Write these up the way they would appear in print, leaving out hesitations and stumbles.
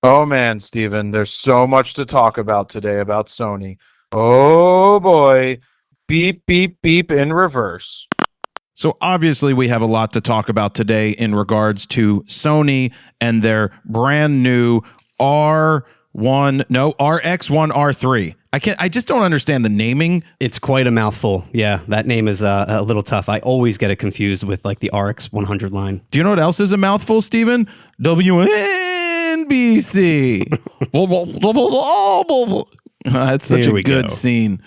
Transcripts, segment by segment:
Oh man, Steven, there's so much to talk about today about Sony. Oh boy. Beep, beep, beep in reverse. So obviously we have a lot to talk about today in regards to Sony and their brand new RX1R3. I just don't understand the naming. It's quite a mouthful. Yeah, that name is a little tough. I always get it confused with like the RX 100 line. Do you know what else is a mouthful, Steven? WNBC. That's such a good scene.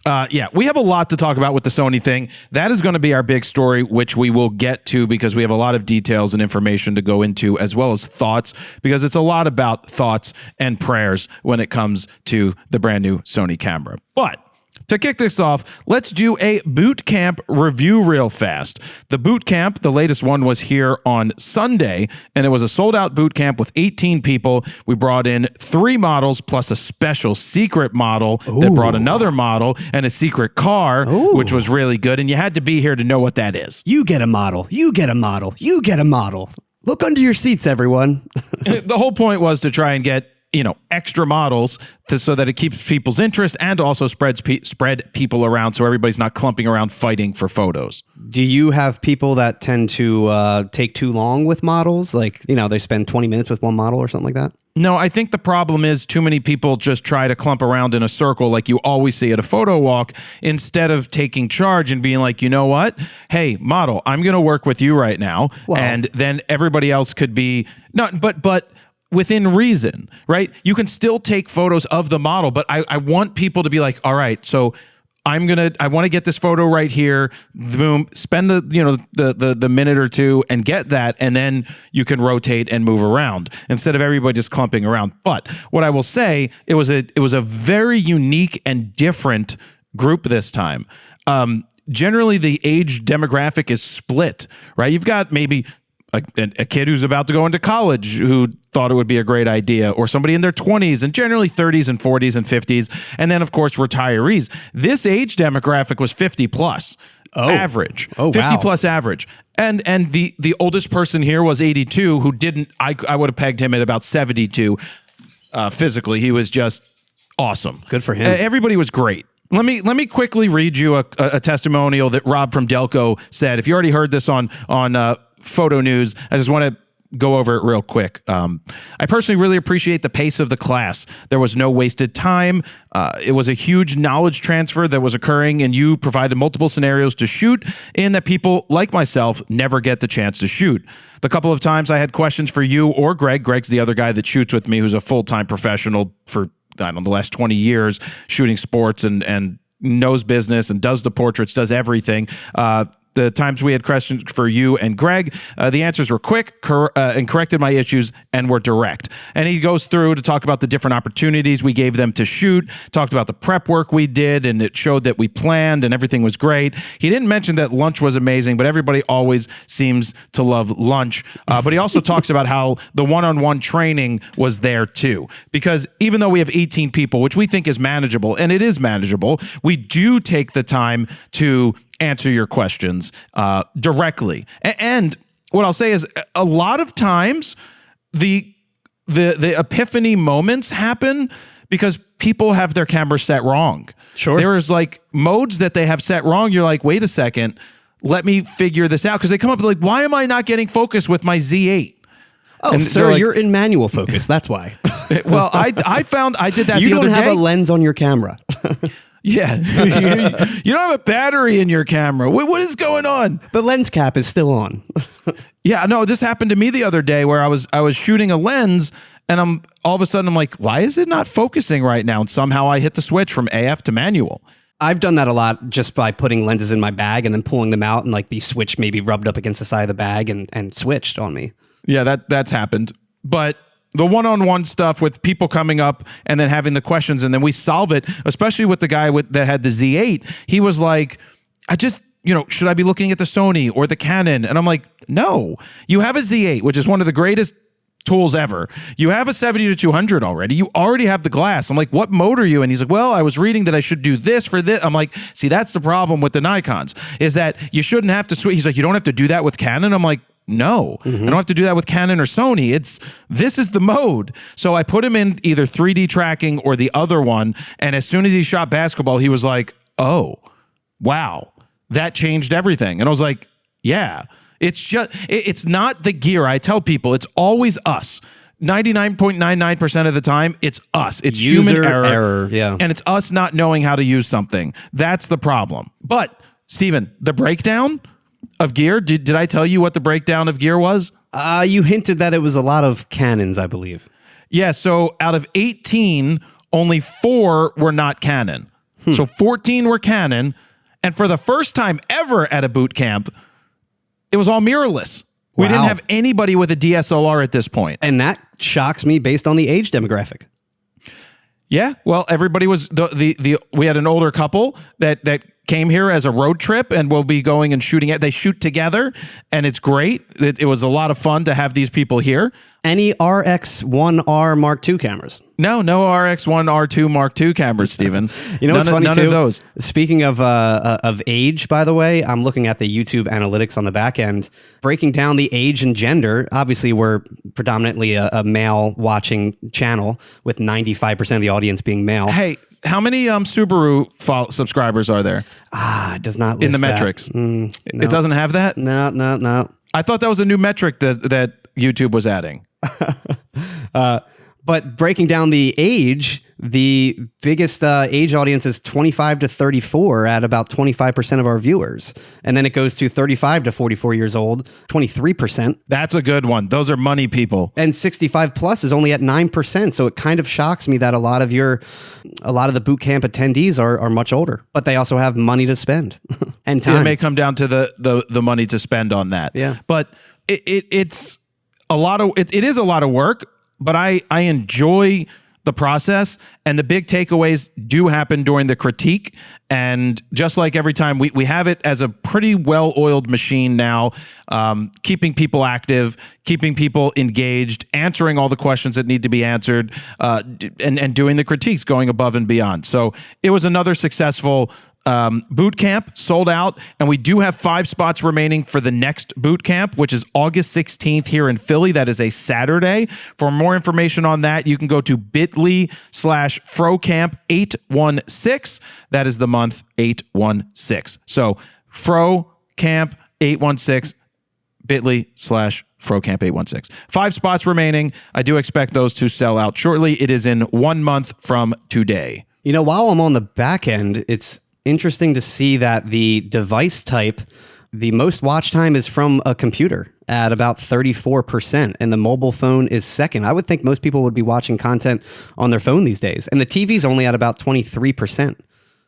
Yeah, we have a lot to talk about with the Sony thing. That is going to be our big story, which we will get to because we have a lot of details and information to go into, as well as thoughts, because it's a lot about thoughts and prayers when it comes to the brand new Sony camera. But to kick this off, let's do a boot camp review real fast. The boot camp, the latest one, was here on Sunday, and it was a sold-out boot camp with 18 people. We brought in 3 models plus a special secret model that brought another model and a secret car, which was really good, and you had to be here to know what that is. You get a model. You get a model. You get a model. Look under your seats, everyone. The whole point was to try and get extra models so that it keeps people's interest and also spread people around so everybody's not clumping around fighting for photos. Do you have people that tend to take too long with models? Like, they spend 20 minutes with one model or something like that? No, I think the problem is too many people just try to clump around in a circle like you always see at a photo walk instead of taking charge and being like, you know what? Hey, model, I'm going to work with you right now. Well, and then everybody else could be not, but within reason, right? You can still take photos of the model, but I want people to be like, all right, so I want to get this photo right here. Boom, spend the minute or two and get that, and then you can rotate and move around instead of everybody just clumping around. But what I will say, it was a very unique and different group this time. Generally, the age demographic is split, right? You've got maybe a kid who's about to go into college who thought it would be a great idea, or somebody in their 20s and generally 30s and 40s and 50s, and then of course retirees. This age demographic was 50 plus average. 50 plus average. And the oldest person here was 82 who didn't, I would have pegged him at about 72 physically. He was just awesome. Good for him. Everybody was great. Let me quickly read you a testimonial that Rob from Delco said. If you already heard this on Photo News, I just want to go over it real quick. I personally really appreciate the pace of the class. There was no wasted time. It was a huge knowledge transfer that was occurring, and you provided multiple scenarios to shoot in that people like myself never get the chance to shoot. The couple of times I had questions for you or Greg. Greg's the other guy that shoots with me, who's a full-time professional for, I don't know, the last 20 years shooting sports and knows business and does the portraits, does everything. The times we had questions for you and Greg, the answers were quick and corrected my issues and were direct. And he goes through to talk about the different opportunities we gave them to shoot, talked about the prep work we did, and it showed that we planned and everything was great. He didn't mention that lunch was amazing, but everybody always seems to love lunch. But he also talks about how the one-on-one training was there too. Because even though we have 18 people, which we think is manageable, and it is manageable, we do take the time to answer your questions directly. And what I'll say is a lot of times the epiphany moments happen because people have their camera set wrong. Sure. There is like modes that they have set wrong. You're like, wait a second, let me figure this out. Because they come up like, why am I not getting focus with my Z8? Oh, and sir, like, you're in manual focus. That's why. Well, I found I did that you the other day. You don't have a lens on your camera. Yeah. You don't have a battery in your camera. What is going on? The lens cap is still on. Yeah, no, this happened to me the other day where I was shooting a lens and all of a sudden I'm like, why is it not focusing right now? And somehow I hit the switch from AF to manual. I've done that a lot just by putting lenses in my bag and then pulling them out, and like the switch maybe rubbed up against the side of the bag and switched on me. Yeah, that's happened. But the one-on-one stuff with people coming up and then having the questions and then we solve it, especially with the guy that had the Z8, he was like, should I be looking at the Sony or the Canon? And I'm like, no, you have a Z8, which is one of the greatest tools ever. You have a 70-200 already. You already have the glass. I'm like, what mode are you? And he's like, well, I was reading that I should do this for this. I'm like, see, that's the problem with the Nikons is that you shouldn't have to switch. He's like, you don't have to do that with Canon. I'm like, no, I don't have to do that with Canon or Sony. This is the mode. So I put him in either 3D tracking or the other one. And as soon as he shot basketball, he was like, oh, wow, that changed everything. And I was like, yeah, it's not the gear. I tell people it's always us. 99.99% of the time, it's us. It's User human error. Yeah. And it's us not knowing how to use something. That's the problem. But, Steven, the breakdown of gear, did I tell you what the breakdown of gear was? You hinted that it was a lot of Canons, I believe. Yeah, so out of 18, only 4 were not Canon. So 14 were Canon. And for the first time ever at a boot camp, it was all mirrorless. We didn't have anybody with a DSLR at this point. And that shocks me based on the age demographic. Yeah, well, everybody was we had an older couple that came here as a road trip and will be going and shooting it. They shoot together, and it's great. It was a lot of fun to have these people here. Any RX1R Mark II cameras? No RX1 R2 Mark II cameras, Stephen. You know what's funny none too? of those. Speaking of age, by the way, I'm looking at the YouTube analytics on the back end, breaking down the age and gender. Obviously, we're predominantly a male watching channel with 95% of the audience being male. Hey, how many Subaru subscribers are there? It does not list in the that. metrics. No. It doesn't have that? No. I thought that was a new metric that YouTube was adding. But breaking down the age, the biggest age audience is 25 to 34 at about 25% of our viewers. And then it goes to 35 to 44 years old, 23%. That's a good one. Those are money people. And 65 plus is only at 9%. So it kind of shocks me that a lot of the boot camp attendees are much older, but they also have money to spend and time. It may come down to the money to spend on that. Yeah. But it's a lot of, it is a lot of work, but I enjoy the process, and the big takeaways do happen during the critique. And just like every time, we have it as a pretty well-oiled machine now, keeping people active, keeping people engaged, answering all the questions that need to be answered, and doing the critiques, going above and beyond. So it was another successful boot camp, sold out, and we do have 5 spots remaining for the next boot camp, which is August 16th here in Philly. That is a Saturday. For more information on that, you can go to bit.ly/FroCamp816. That is the month 816. So FroCamp816, bit.ly/FroCamp816. 5 spots remaining. I do expect those to sell out shortly. It is in 1 month from today. You know, while I'm on the back end, it's interesting to see that the device type, the most watch time is from a computer at about 34%, and the mobile phone is second. I would think most people would be watching content on their phone these days, and the TV's only at about 23%.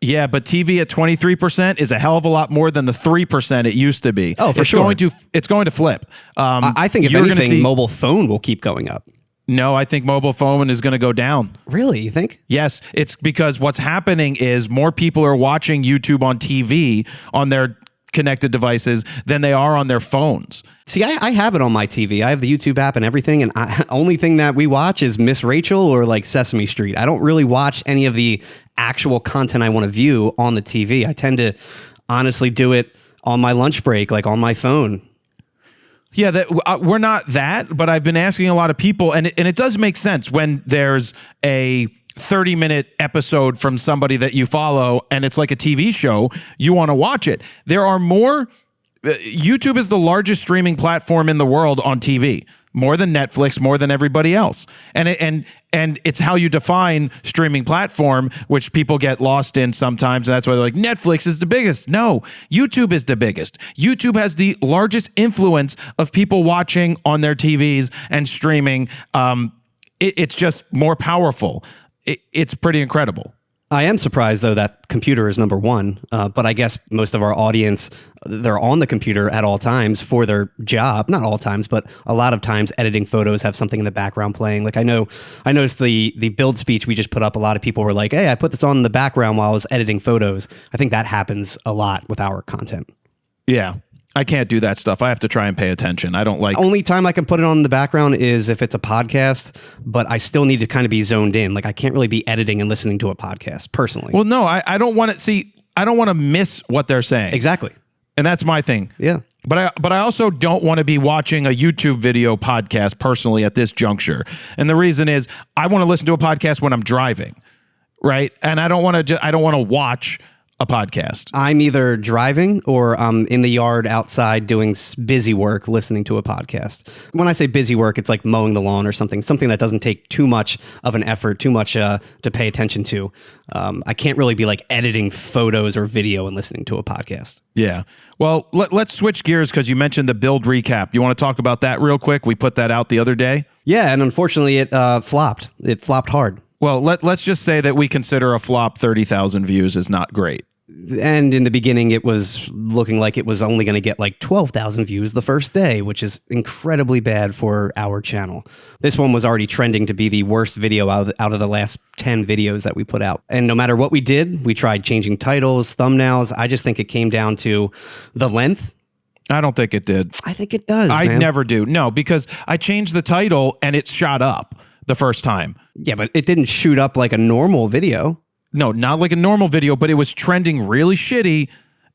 Yeah, but TV at 23% is a hell of a lot more than the 3% it used to be. Oh, for sure. It's going to flip. I think if anything, mobile phone will keep going up. No, I think mobile phone is going to go down. Really? You think? Yes, it's because what's happening is more people are watching YouTube on TV on their connected devices than they are on their phones. See, I have it on my TV. I have the YouTube app and everything, and only thing that we watch is Miss Rachel or like Sesame Street. I don't really watch any of the actual content I want to view on the TV. I tend to honestly do it on my lunch break, like on my phone. Yeah, we're not that, but I've been asking a lot of people, and it does make sense when there's a 30-minute episode from somebody that you follow, and it's like a TV show, you want to watch it. There are more. YouTube is the largest streaming platform in the world on TV. More than Netflix, more than everybody else. And it's how you define streaming platform, which people get lost in sometimes. And that's why they're like, Netflix is the biggest. No, YouTube is the biggest. YouTube has the largest influence of people watching on their TVs and streaming. It's just more powerful. It's pretty incredible. I am surprised, though, that computer is number one. But I guess most of our audience, they're on the computer at all times for their job. Not all times, but a lot of times editing photos, have something in the background playing. Like I noticed the build speech we just put up, a lot of people were like, hey, I put this on in the background while I was editing photos. I think that happens a lot with our content. Yeah. I can't do that stuff. I have to try and pay attention. I don't like... Only time I can put it on in the background is if it's a podcast, but I still need to kind of be zoned in. Like I can't really be editing and listening to a podcast personally. Well, no, I don't want to see... I don't want to miss what they're saying. Exactly. And that's my thing. Yeah. But I also don't want to be watching a YouTube video podcast personally at this juncture. And the reason is I want to listen to a podcast when I'm driving, right? And I don't want to watch a podcast. I'm either driving or I'm in the yard outside doing busy work, listening to a podcast. When I say busy work, it's like mowing the lawn or something that doesn't take too much of an effort, too much to pay attention to. I can't really be like editing photos or video and listening to a podcast. Yeah. Well, let's switch gears because you mentioned the build recap. You want to talk about that real quick? We put that out the other day. Yeah, and unfortunately it flopped. It flopped hard. Well, let's just say that we consider a flop 30,000 views is not great. And in the beginning, it was looking like it was only going to get like 12,000 views the first day, which is incredibly bad for our channel. This one was already trending to be the worst video out of the last 10 videos that we put out. And no matter what we did, we tried changing titles, thumbnails. I just think it came down to the length. I don't think it did. I think it does. I man. never do. No, because I changed the title and it shot up the first time. Yeah, but it didn't shoot up like a normal video. No, not like a normal video, but it was trending really shitty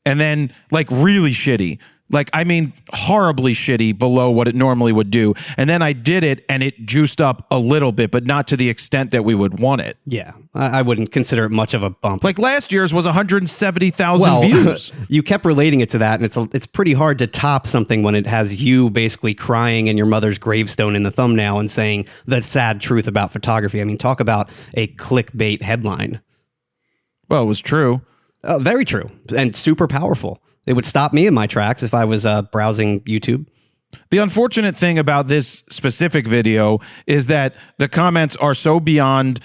and then like really shitty. Like, I mean, horribly shitty below what it normally would do. And then I did it and it juiced up a little bit, but not to the extent that we would want it. Yeah, I wouldn't consider it much of a bump. Like last year's was 170,000 views. You kept relating it to that, and it's pretty hard to top something when it has you basically crying in your mother's gravestone in the thumbnail and saying the sad truth about photography. I mean, talk about a clickbait headline. Well, it was true. Very true, and super powerful. It would stop me in my tracks if I was browsing YouTube. The unfortunate thing about this specific video is that the comments are so beyond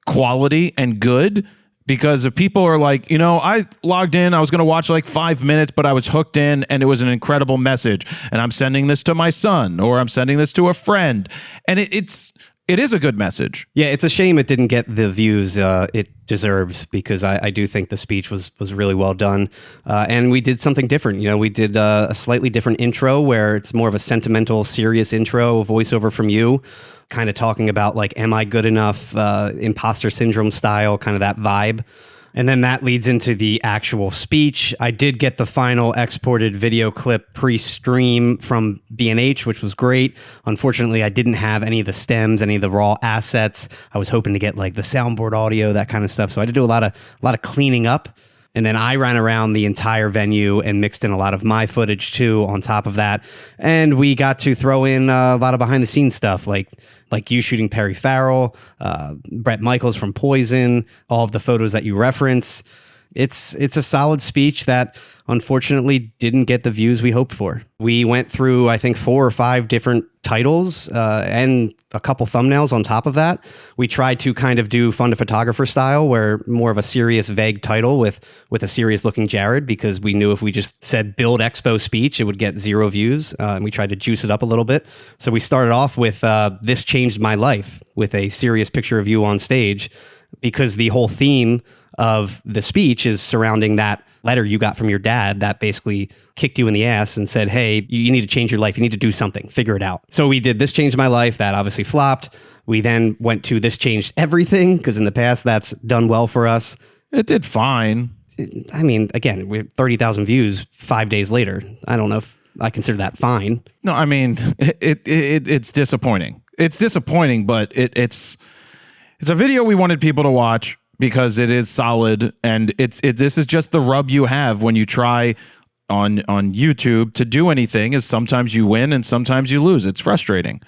quality and good, because if people are like, I logged in, I was going to watch like 5 minutes, but I was hooked in and it was an incredible message. And I'm sending this to my son, or I'm sending this to a friend. And it is a good message. Yeah, it's a shame it didn't get the views it deserves, because I do think the speech was really well done. And we did something different. We did a slightly different intro where it's more of a sentimental, serious intro, voiceover from you, kind of talking about like, am I good enough, imposter syndrome style, kind of that vibe. And then that leads into the actual speech. I did get the final exported video clip pre-stream from B&H, which was great. Unfortunately, I didn't have any of the stems, any of the raw assets. I was hoping to get like the soundboard audio, that kind of stuff. So I had to do a lot of cleaning up. And then I ran around the entire venue and mixed in a lot of my footage too on top of that. And we got to throw in a lot of behind the scenes stuff, like you shooting Perry Farrell, Brett Michaels from Poison, all of the photos that you reference. It's a solid speech that unfortunately didn't get the views we hoped for. We went through, I think, 4 or 5 different titles and a couple thumbnails on top of that. We tried to kind of do fun to photographer style, where more of a serious, vague title with a serious looking Jared, because we knew if we just said Build Expo speech, it would get 0 views. And we tried to juice it up a little bit. So we started off with This Changed My Life, with a serious picture of you on stage, because the whole theme of the speech is surrounding that letter you got from your dad that basically kicked you in the ass and said, hey, you need to change your life. You need to do something. Figure it out. So we did This Changed My Life. That obviously flopped. We then went to This Changed Everything, because in the past that's done well for us. It did fine. I mean, again, we have 30,000 views 5 days later. I don't know if I consider that fine. No, I mean, it's disappointing. It's disappointing, but it's a video we wanted people to watch, because it is solid, and this is just the rub you have when you try on YouTube to do anything, is sometimes you win and sometimes you lose. It's frustrating.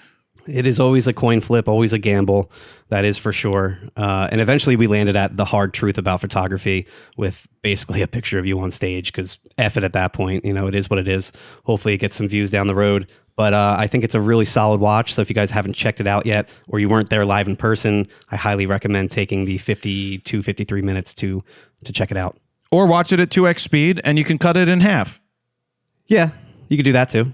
It is always a coin flip, always a gamble. That is for sure. And eventually we landed at the hard truth about photography, with basically a picture of you on stage, because F it at that point. It is what it is. Hopefully it gets some views down the road. But I think it's a really solid watch. So if you guys haven't checked it out yet, or you weren't there live in person, I highly recommend taking the 52, 53 minutes to check it out. Or watch it at 2x speed and you can cut it in half. Yeah, you could do that too.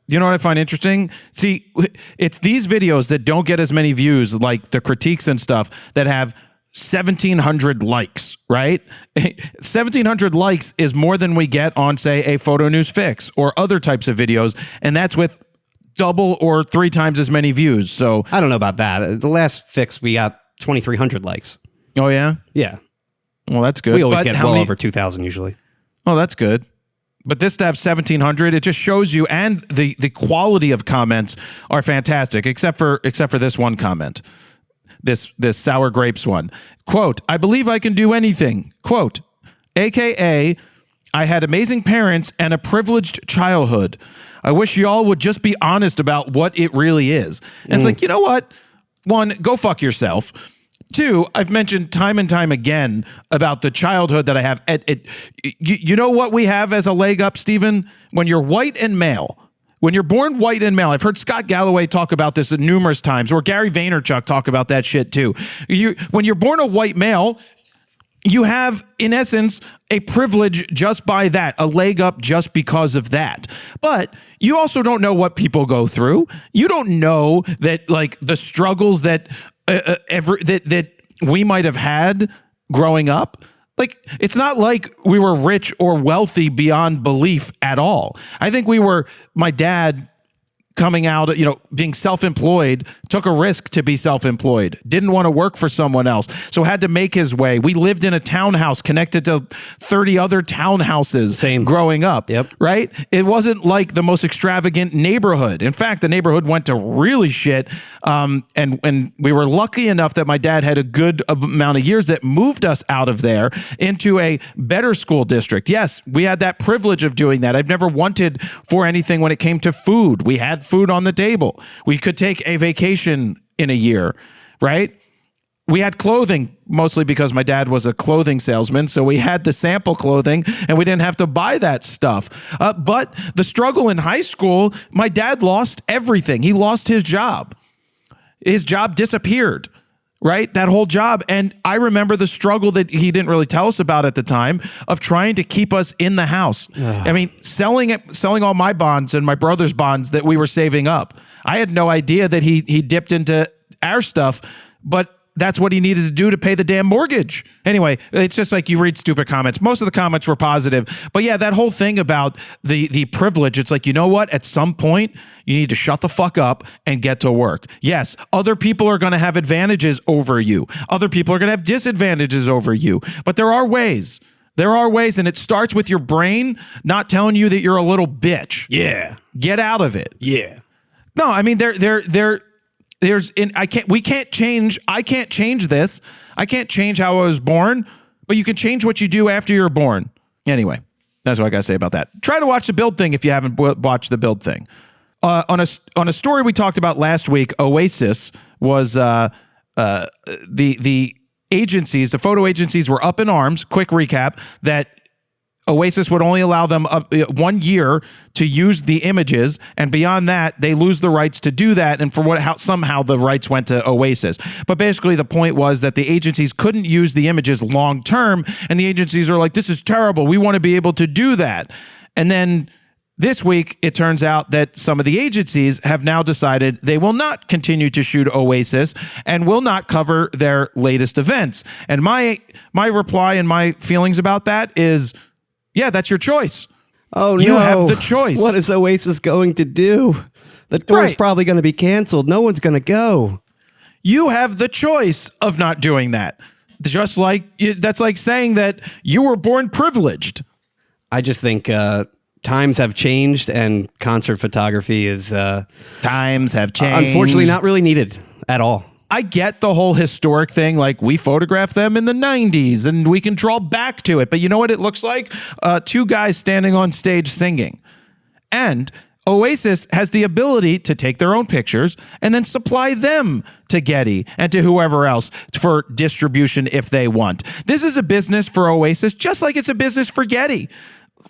You know what I find interesting? See, it's these videos that don't get as many views, like the critiques and stuff, that have 1,700 likes, right? 1,700 likes is more than we get on, say, a Photo News Fix or other types of videos, and that's with double or 3 times as many views. So I don't know about that. The last Fix, we got 2,300 likes. Oh, yeah? Yeah. Well, that's good. We always But get well over 2,000 usually. Oh, that's good. But this to have 1,700, it just shows you, and the quality of comments are fantastic, except for this one comment, this sour grapes one. Quote, I believe I can do anything. Quote, AKA, I had amazing parents and a privileged childhood. I wish y'all would just be honest about what it really is. And it's like, you know what? One, go fuck yourself. Two, I've mentioned time and time again about the childhood that I have. You know what we have as a leg up, Stephen? When you're white and male, when you're born white and male, I've heard Scott Galloway talk about this numerous times, or Gary Vaynerchuk talk about that shit too. When you're born a white male, you have, in essence, a privilege just by that, a leg up just because of that. But you also don't know what people go through. You don't know that, like, the struggles that that we might have had growing up. Like, it's not like we were rich or wealthy beyond belief at all. I think my dad coming out, being self-employed, took a risk to be self-employed, didn't want to work for someone else, so had to make his way. We lived in a townhouse connected to 30 other townhouses growing up, right? It wasn't like the most extravagant neighborhood. In fact, the neighborhood went to really shit, and we were lucky enough that my dad had a good amount of years that moved us out of there into a better school district. Yes, we had that privilege of doing that. I've never wanted for anything when it came to food. We had food on the table. We could take a vacation in a year, right? We had clothing, mostly because my dad was a clothing salesman, so we had the sample clothing and we didn't have to buy that stuff. But the struggle in high school, my dad lost everything. He lost his job. His job disappeared, right? That whole job. And I remember the struggle that he didn't really tell us about at the time of trying to keep us in the house. I mean, selling all my bonds and my brother's bonds that we were saving up. I had no idea that he dipped into our stuff, but that's what he needed to do to pay the damn mortgage. Anyway, it's just like you read stupid comments. Most of the comments were positive. But yeah, that whole thing about the privilege, it's like, you know what? At some point, you need to shut the fuck up and get to work. Yes, other people are going to have advantages over you. Other people are going to have disadvantages over you. But there are ways. There are ways, and it starts with your brain not telling you that you're a little bitch. Yeah. Get out of it. Yeah. No, I mean, I can't change this. I can't change how I was born, but you can change what you do after you're born. Anyway, that's what I got to say about that. Try to watch the build thing if you haven't watched the build thing. On a story we talked about last week, Oasis was the agencies, the photo agencies were up in arms. Quick recap that Oasis would only allow them 1 year to use the images, and beyond that, they lose the rights to do that. And somehow the rights went to Oasis. But basically, the point was that the agencies couldn't use the images long term, and the agencies are like, "This is terrible. We want to be able to do that." And then this week, it turns out that some of the agencies have now decided they will not continue to shoot Oasis and will not cover their latest events. And my reply and my feelings about that is, yeah, that's your choice. Oh, you have the choice. What is Oasis going to do? The tour's probably going to be canceled. No one's going to go. You have the choice of not doing that. Just like that's like saying that you were born privileged. I just think times have changed, and concert photography is times have changed. Unfortunately, not really needed at all. I get the whole historic thing, like we photographed them in the 90s and we can draw back to it. But you know what it looks like? Two guys standing on stage singing. And Oasis has the ability to take their own pictures and then supply them to Getty and to whoever else for distribution if they want. This is a business for Oasis, just like it's a business for Getty.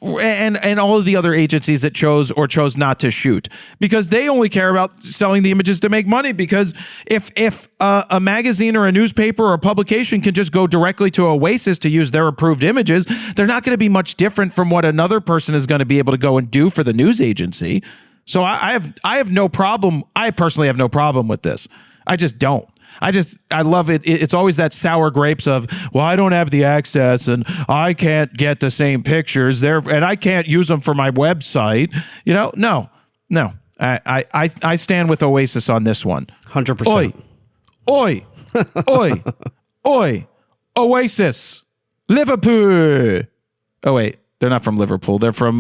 And all of the other agencies that chose or chose not to shoot, because they only care about selling the images to make money. Because if a magazine or a newspaper or a publication can just go directly to Oasis to use their approved images, they're not going to be much different from what another person is going to be able to go and do for the news agency. So I have no problem. I personally have no problem with this. I just don't. I love it. It's always that sour grapes of, well, I don't have the access and I can't get the same pictures there and I can't use them for my website. No. I stand with Oasis on this one. 100%. Oi. Oasis. Liverpool. Oh, wait. They're not from Liverpool. They're from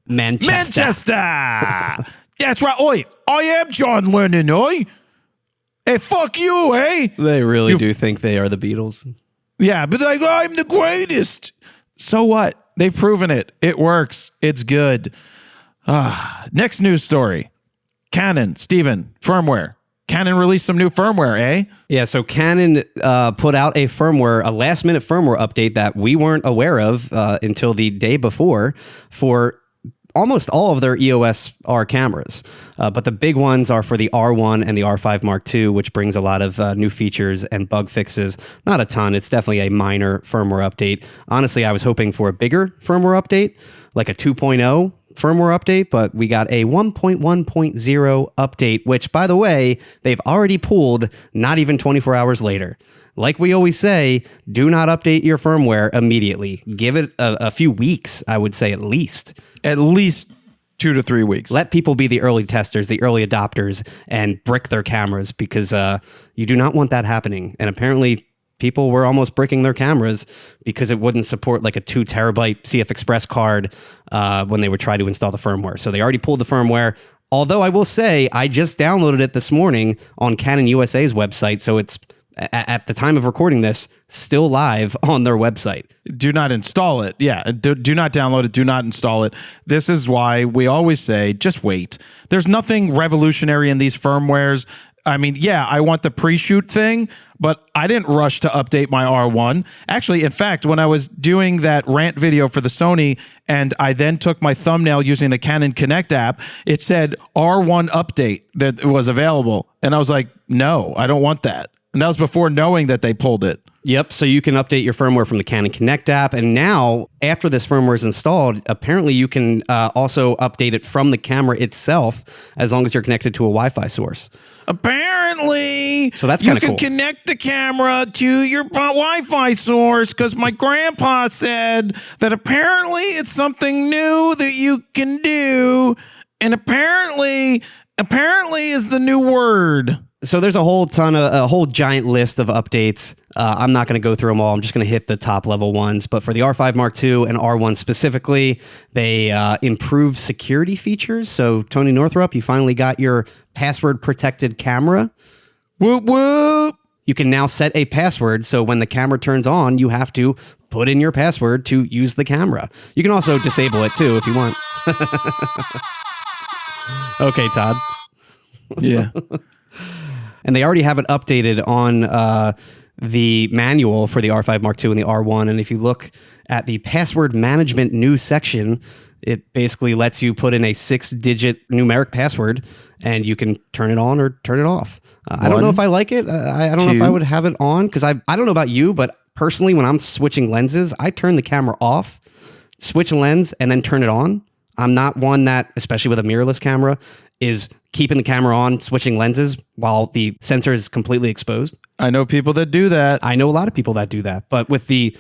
Manchester. That's right. Oi, I am John Lennon, oi. Hey, fuck you, eh? They really do think they are the Beatles. Yeah, but like, I'm the greatest. So what? They've proven it. It works. It's good. Next news story. Canon, Steven, firmware. Canon released some new firmware, eh? Yeah, so Canon put out a last-minute firmware update that we weren't aware of until the day before for almost all of their EOS R cameras. But the big ones are for the R1 and the R5 Mark II, which brings a lot of new features and bug fixes. Not a ton. It's definitely a minor firmware update. Honestly, I was hoping for a bigger firmware update, like a 2.0 firmware update, but we got a 1.1.0 update, which, by the way, they've already pulled not even 24 hours later. Like we always say, do not update your firmware immediately. Give it a few weeks, I would say, at least. At least 2 to 3 weeks. Let people be the early testers, the early adopters, and brick their cameras, because you do not want that happening. And apparently, people were almost bricking their cameras because it wouldn't support like a 2 terabyte CF Express card when they would try to install the firmware. So they already pulled the firmware. Although I will say, I just downloaded it this morning on Canon USA's website, so it's at the time of recording this, still live on their website. Do not install it. Yeah, do not download it. Do not install it. This is why we always say, just wait. There's nothing revolutionary in these firmwares. I mean, yeah, I want the pre-shoot thing, but I didn't rush to update my R1. Actually, in fact, when I was doing that rant video for the Sony, and I then took my thumbnail using the Canon Connect app, it said R1 update that was available. And I was like, no, I don't want that. And that was before knowing that they pulled it. Yep, so you can update your firmware from the Canon Connect app. And now, after this firmware is installed, apparently you can also update it from the camera itself, as long as you're connected to a Wi-Fi source. Apparently, so that's kind of cool. You can connect the camera to your Wi-Fi source, because my grandpa said that apparently it's something new that you can do, and apparently is the new word. So there's a whole giant list of updates. I'm not going to go through them all. I'm just going to hit the top level ones. But for the R5 Mark II and R1 specifically, they improved security features. So Tony Northrup, you finally got your password protected camera. Whoop, whoop. You can now set a password. So when the camera turns on, you have to put in your password to use the camera. You can also disable it too if you want. Okay, Todd. Yeah. And they already have it updated on the manual for the R5 Mark II and the R1. And if you look at the password management new section, it basically lets you put in a 6-digit numeric password, and you can turn it on or turn it off. I don't know if I like it. I don't know if I would have it on, because I don't know about you, but personally, when I'm switching lenses, I turn the camera off, switch a lens, and then turn it on. I'm not one that, especially with a mirrorless camera, is keeping the camera on, switching lenses while the sensor is completely exposed. I know people that do that. I know a lot of people that do that. But with the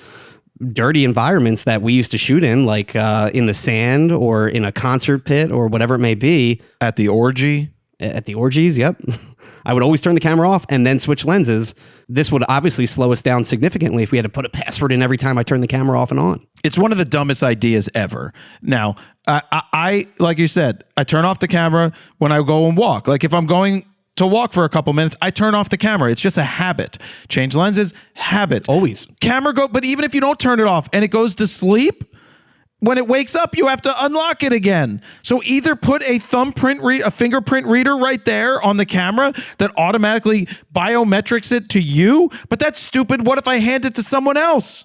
dirty environments that we used to shoot in, like in the sand or in a concert pit or whatever it may be. At the orgy? At the orgies, yep. I would always turn the camera off and then switch lenses. This would obviously slow us down significantly if we had to put a password in every time I turn the camera off and on. It's one of the dumbest ideas ever. Now, I like you said, I turn off the camera when I go and walk. Like if I'm going to walk for a couple minutes, I turn off the camera. It's just a habit. Change lenses, habit. Always. Camera go, but even if you don't turn it off and it goes to sleep, when it wakes up, you have to unlock it again. So either put a fingerprint reader right there on the camera that automatically biometrics it to you, but that's stupid. What if I hand it to someone else?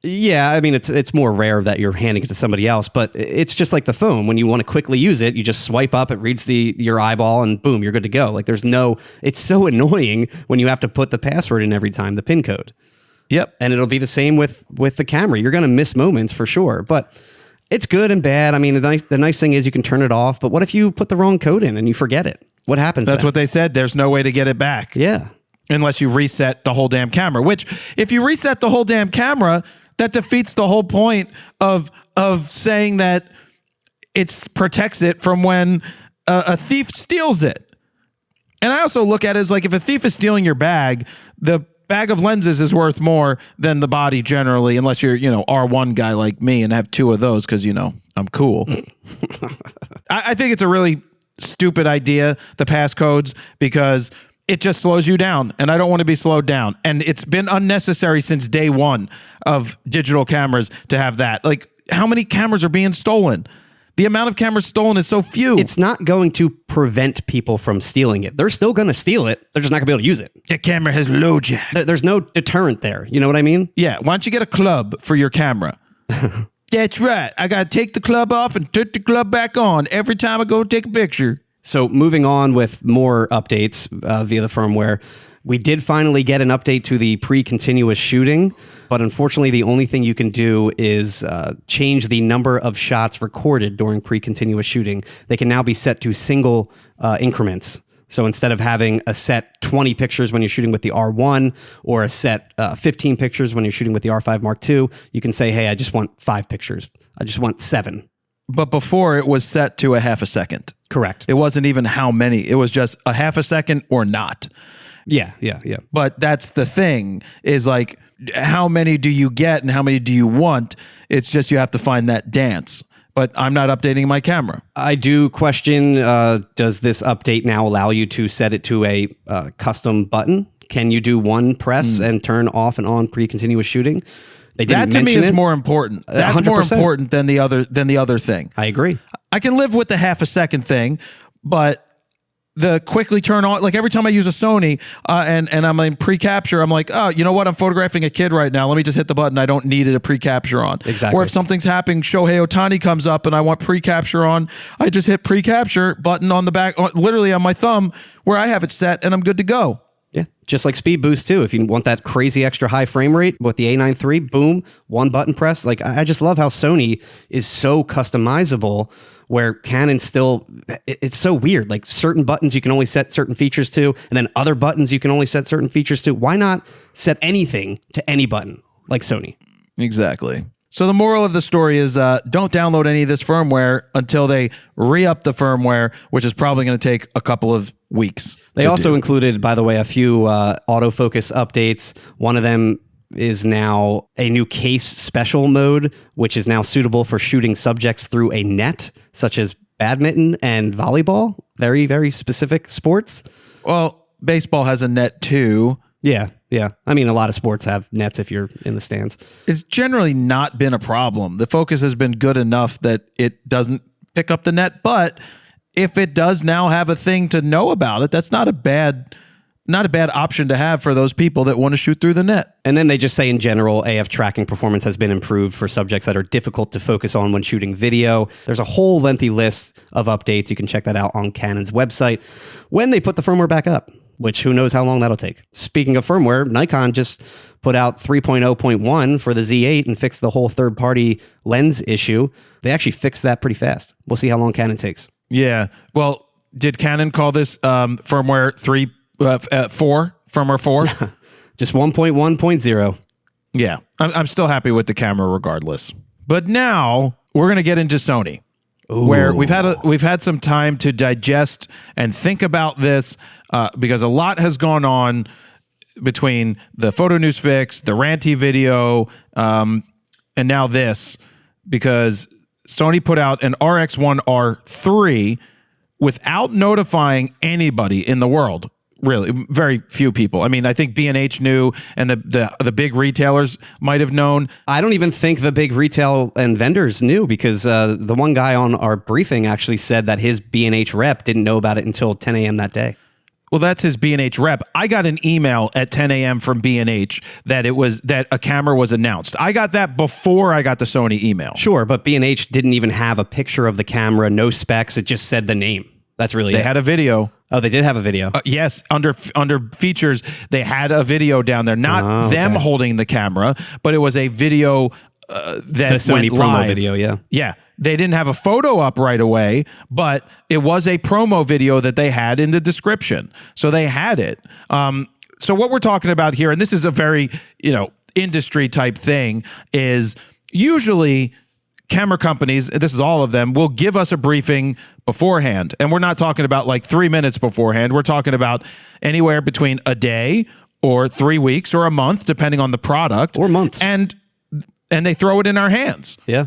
Yeah, I mean, it's more rare that you're handing it to somebody else, but it's just like the phone. When you want to quickly use it, you just swipe up, it reads your eyeball, and boom, you're good to go. Like it's so annoying when you have to put the password in every time, the PIN code. Yep. And it'll be the same with the camera. You're going to miss moments for sure, but it's good and bad. I mean, the nice thing is you can turn it off, but what if you put the wrong code in and you forget it? What happens That's then? what they said. There's no way to get it back. Yeah. Unless you reset the whole damn camera, which if you reset the whole damn camera, that defeats the whole point of saying that it protects it from when a thief steals it. And I also look at it as like if a thief is stealing your bag, the bag of lenses is worth more than the body generally, unless you're, R1 guy like me and have 2 of those because, I'm cool. I think it's a really stupid idea, the passcodes, because it just slows you down, and I don't want to be slowed down. And it's been unnecessary since day one of digital cameras to have that. Like, how many cameras are being stolen? The amount of cameras stolen is so few. It's not going to prevent people from stealing it. They're still going to steal it. They're just not going to be able to use it. The camera has low jack. There's no deterrent there. You know what I mean? Yeah. Why don't you get a club for your camera? That's right. I got to take the club off and put the club back on every time I go take a picture. So moving on with more updates via the firmware, we did finally get an update to the pre-continuous shooting, but unfortunately the only thing you can do is change the number of shots recorded during pre-continuous shooting. They can now be set to single increments. So instead of having a set 20 pictures when you're shooting with the R1 or a set 15 pictures when you're shooting with the R5 Mark II, you can say, hey, I just want 5 pictures. I just want 7. But before it was set to a half a second. Correct. It wasn't even how many. It was just a half a second or not. Yeah. But that's the thing, is like, how many do you get and how many do you want? It's just you have to find that dance. But I'm not updating my camera. I do question, does this update now allow you to set it to a custom button? Can you do one press and turn off and on pre-continuous shooting? They didn't that to me mention is it. more important. That's 100%. more important than the other thing. I agree. I can live with the half a second thing, but the quickly turn on, like every time I use a Sony and I'm in pre-capture, I'm like, oh, you know what? I'm photographing a kid right now. Let me just hit the button. I don't need it a pre-capture on. Exactly. Or if something's happening, Shohei Ohtani comes up and I want pre-capture on, I just hit pre-capture button on the back, literally on my thumb where I have it set, and I'm good to go. Yeah, just like speed boost too. If you want that crazy extra high frame rate with the A9 III, boom, one button press. Like, I just love how Sony is so customizable, where Canon still, it's so weird. Like, certain buttons you can only set certain features to, and then other buttons you can only set certain features to. Why not set anything to any button like Sony? Exactly. So the moral of the story is don't download any of this firmware until they re-up the firmware, which is probably going to take a couple of weeks. They also included, by the way, a few autofocus updates. One of them is now a new case special mode, which is now suitable for shooting subjects through a net, such as badminton and volleyball. Very, very specific sports. Well, baseball has a net too. Yeah. I mean, a lot of sports have nets if you're in the stands. It's generally not been a problem. The focus has been good enough that it doesn't pick up the net, but if it does now have a thing to know about it, that's not a bad option to have for those people that want to shoot through the net. And then they just say in general, AF tracking performance has been improved for subjects that are difficult to focus on when shooting video. There's a whole lengthy list of updates. You can check that out on Canon's website when they put the firmware back up, which who knows how long that'll take. Speaking of firmware, Nikon just put out 3.0.1 for the Z8 and fixed the whole third-party lens issue. They actually fixed that pretty fast. We'll see how long Canon takes. Yeah. Well, did Canon call this firmware 4? Firmware 4? Just 1.1.0. Yeah. I'm still happy with the camera regardless. But now we're going to get into Sony. Ooh. Where we've had some time to digest and think about this because a lot has gone on between the photo news fix, the ranty video, and now this, because Sony put out an RX1R3 without notifying anybody in the world. Really, very few people. I mean, I think B&H knew, and the big retailers might have known. I don't even think the big retail and vendors knew, because the one guy on our briefing actually said that his B&H rep didn't know about it until 10 a.m. that day. Well, that's his B&H rep. I got an email at 10 a.m. from B&H that a camera was announced. I got that before I got the Sony email. Sure, but B&H didn't even have a picture of the camera, no specs. It just said the name. That's really They had a video. Oh, they did have a video. Yes, under features, they had a video down there. Not them holding the camera, but it was a video that the Sony went promo live. video, yeah. Yeah. They didn't have a photo up right away, but it was a promo video that they had in the description. So they had it. So what we're talking about here, and this is a very, industry type thing, is usually camera companies, this is all of them, will give us a briefing beforehand. And we're not talking about like 3 minutes beforehand. We're talking about anywhere between a day or 3 weeks or a month, depending on the product. Or months. And they throw it in our hands Yeah.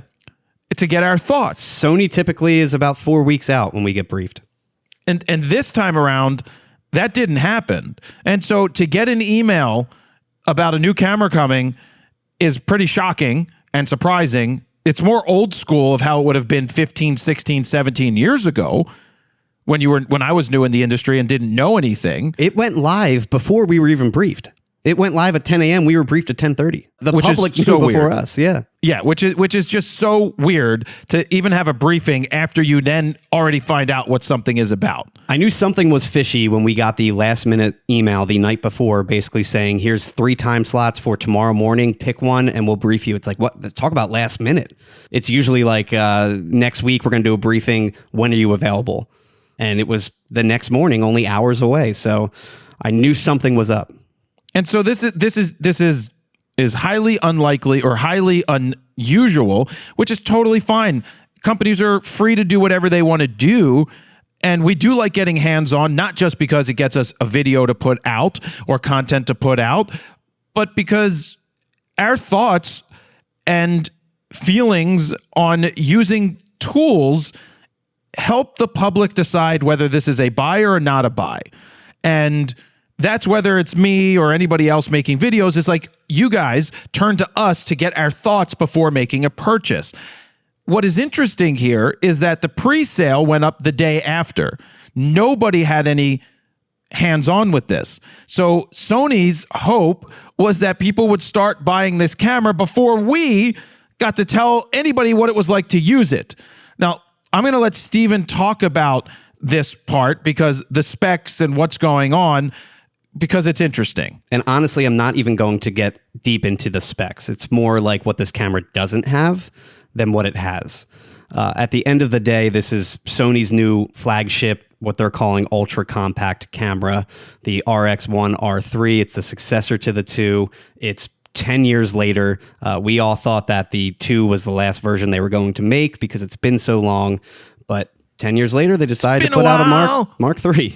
to get our thoughts. Sony typically is about 4 weeks out when we get briefed. And this time around, that didn't happen. And so to get an email about a new camera coming is pretty shocking and surprising. It's more old school of how it would have been 15, 16, 17 years ago when I was new in the industry and didn't know anything. It went live before we were even briefed. It went live at 10 a.m. We were briefed at 10:30. The Which public is knew so before weird. us. Yeah. Yeah, which is just so weird to even have a briefing after you then already find out what something is about. I knew something was fishy when we got the last minute email the night before, basically saying, here's 3 time slots for tomorrow morning, pick one and we'll brief you. It's like, what? Let's talk about last minute. It's usually like next week we're going to do a briefing. When are you available? And it was the next morning, only hours away. So I knew something was up. And so this is highly unlikely or highly unusual, which is totally fine. Companies are free to do whatever they want to do. And we do like getting hands-on, not just because it gets us a video to put out or content to put out, but because our thoughts and feelings on using tools help the public decide whether this is a buy or not a buy. And that's whether it's me or anybody else making videos. It's like you guys turn to us to get our thoughts before making a purchase. What is interesting here is that the pre-sale went up the day after. Nobody had any hands-on with this. So Sony's hope was that people would start buying this camera before we got to tell anybody what it was like to use it. Now, I'm going to let Steven talk about this part because the specs and what's going on, because it's interesting. And honestly, I'm not even going to get deep into the specs. It's more like what this camera doesn't have than what it has. At the end of the day, this is Sony's new flagship, what they're calling ultra compact camera, the RX1 R3. It's the successor to the 2. It's 10 years later. We all thought that the 2 was the last version they were going to make because it's been so long. But 10 years later, they decided to put out a Mark III.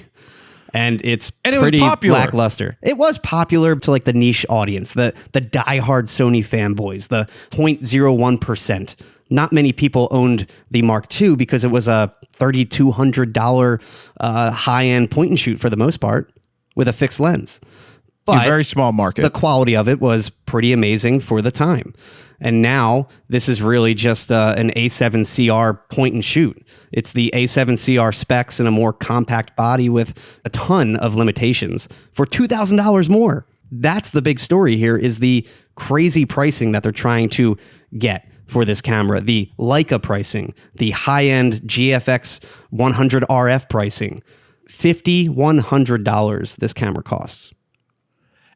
And it's pretty lackluster. It was popular to like the niche audience, the diehard Sony fanboys, the 0.01%. Not many people owned the Mark II because it was a $3,200 high-end point and shoot for the most part with a fixed lens. But a very small market. The quality of it was pretty amazing for the time. And now this is really just an A7CR point and shoot. It's the A7CR specs in a more compact body with a ton of limitations for $2,000 more. That's the big story here, is the crazy pricing that they're trying to get for this camera. The Leica pricing, the high-end GFX 100 RF pricing. $5,100 this camera costs.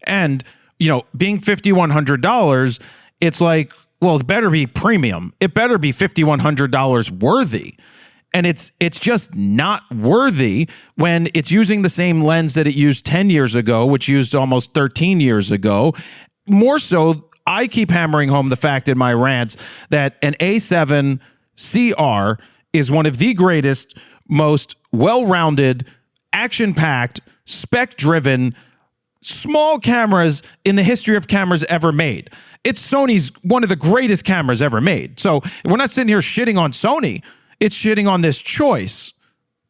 And, being $5,100, it's like, well, it better be premium. It better be $5,100 worthy. And it's just not worthy when it's using the same lens that it used 10 years ago, which used almost 13 years ago. More so, I keep hammering home the fact in my rants that an A7 CR is one of the greatest, most well-rounded, action-packed, spec-driven, small cameras in the history of cameras ever made. It's Sony's one of the greatest cameras ever made. So we're not sitting here shitting on Sony. It's shitting on this choice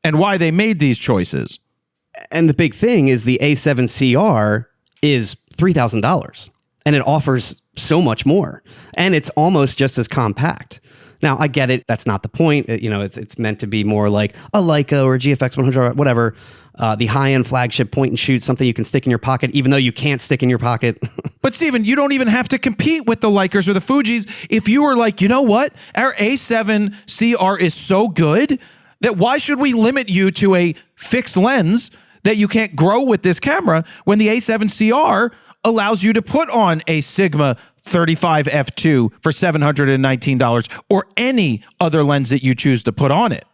and why they made these choices. And the big thing is the A7CR is $3,000 and it offers so much more. And it's almost just as compact. Now, I get it. That's not the point. It's meant to be more like a Leica or a GFX 100, whatever. The high-end flagship point and shoot, something you can stick in your pocket, even though you can't stick in your pocket. But Steven, you don't even have to compete with the Leicas or the Fujis. If you were like, you know what? Our A7 CR is so good that why should we limit you to a fixed lens that you can't grow with this camera when the A7 CR allows you to put on a Sigma 35 f2 for $719 or any other lens that you choose to put on it.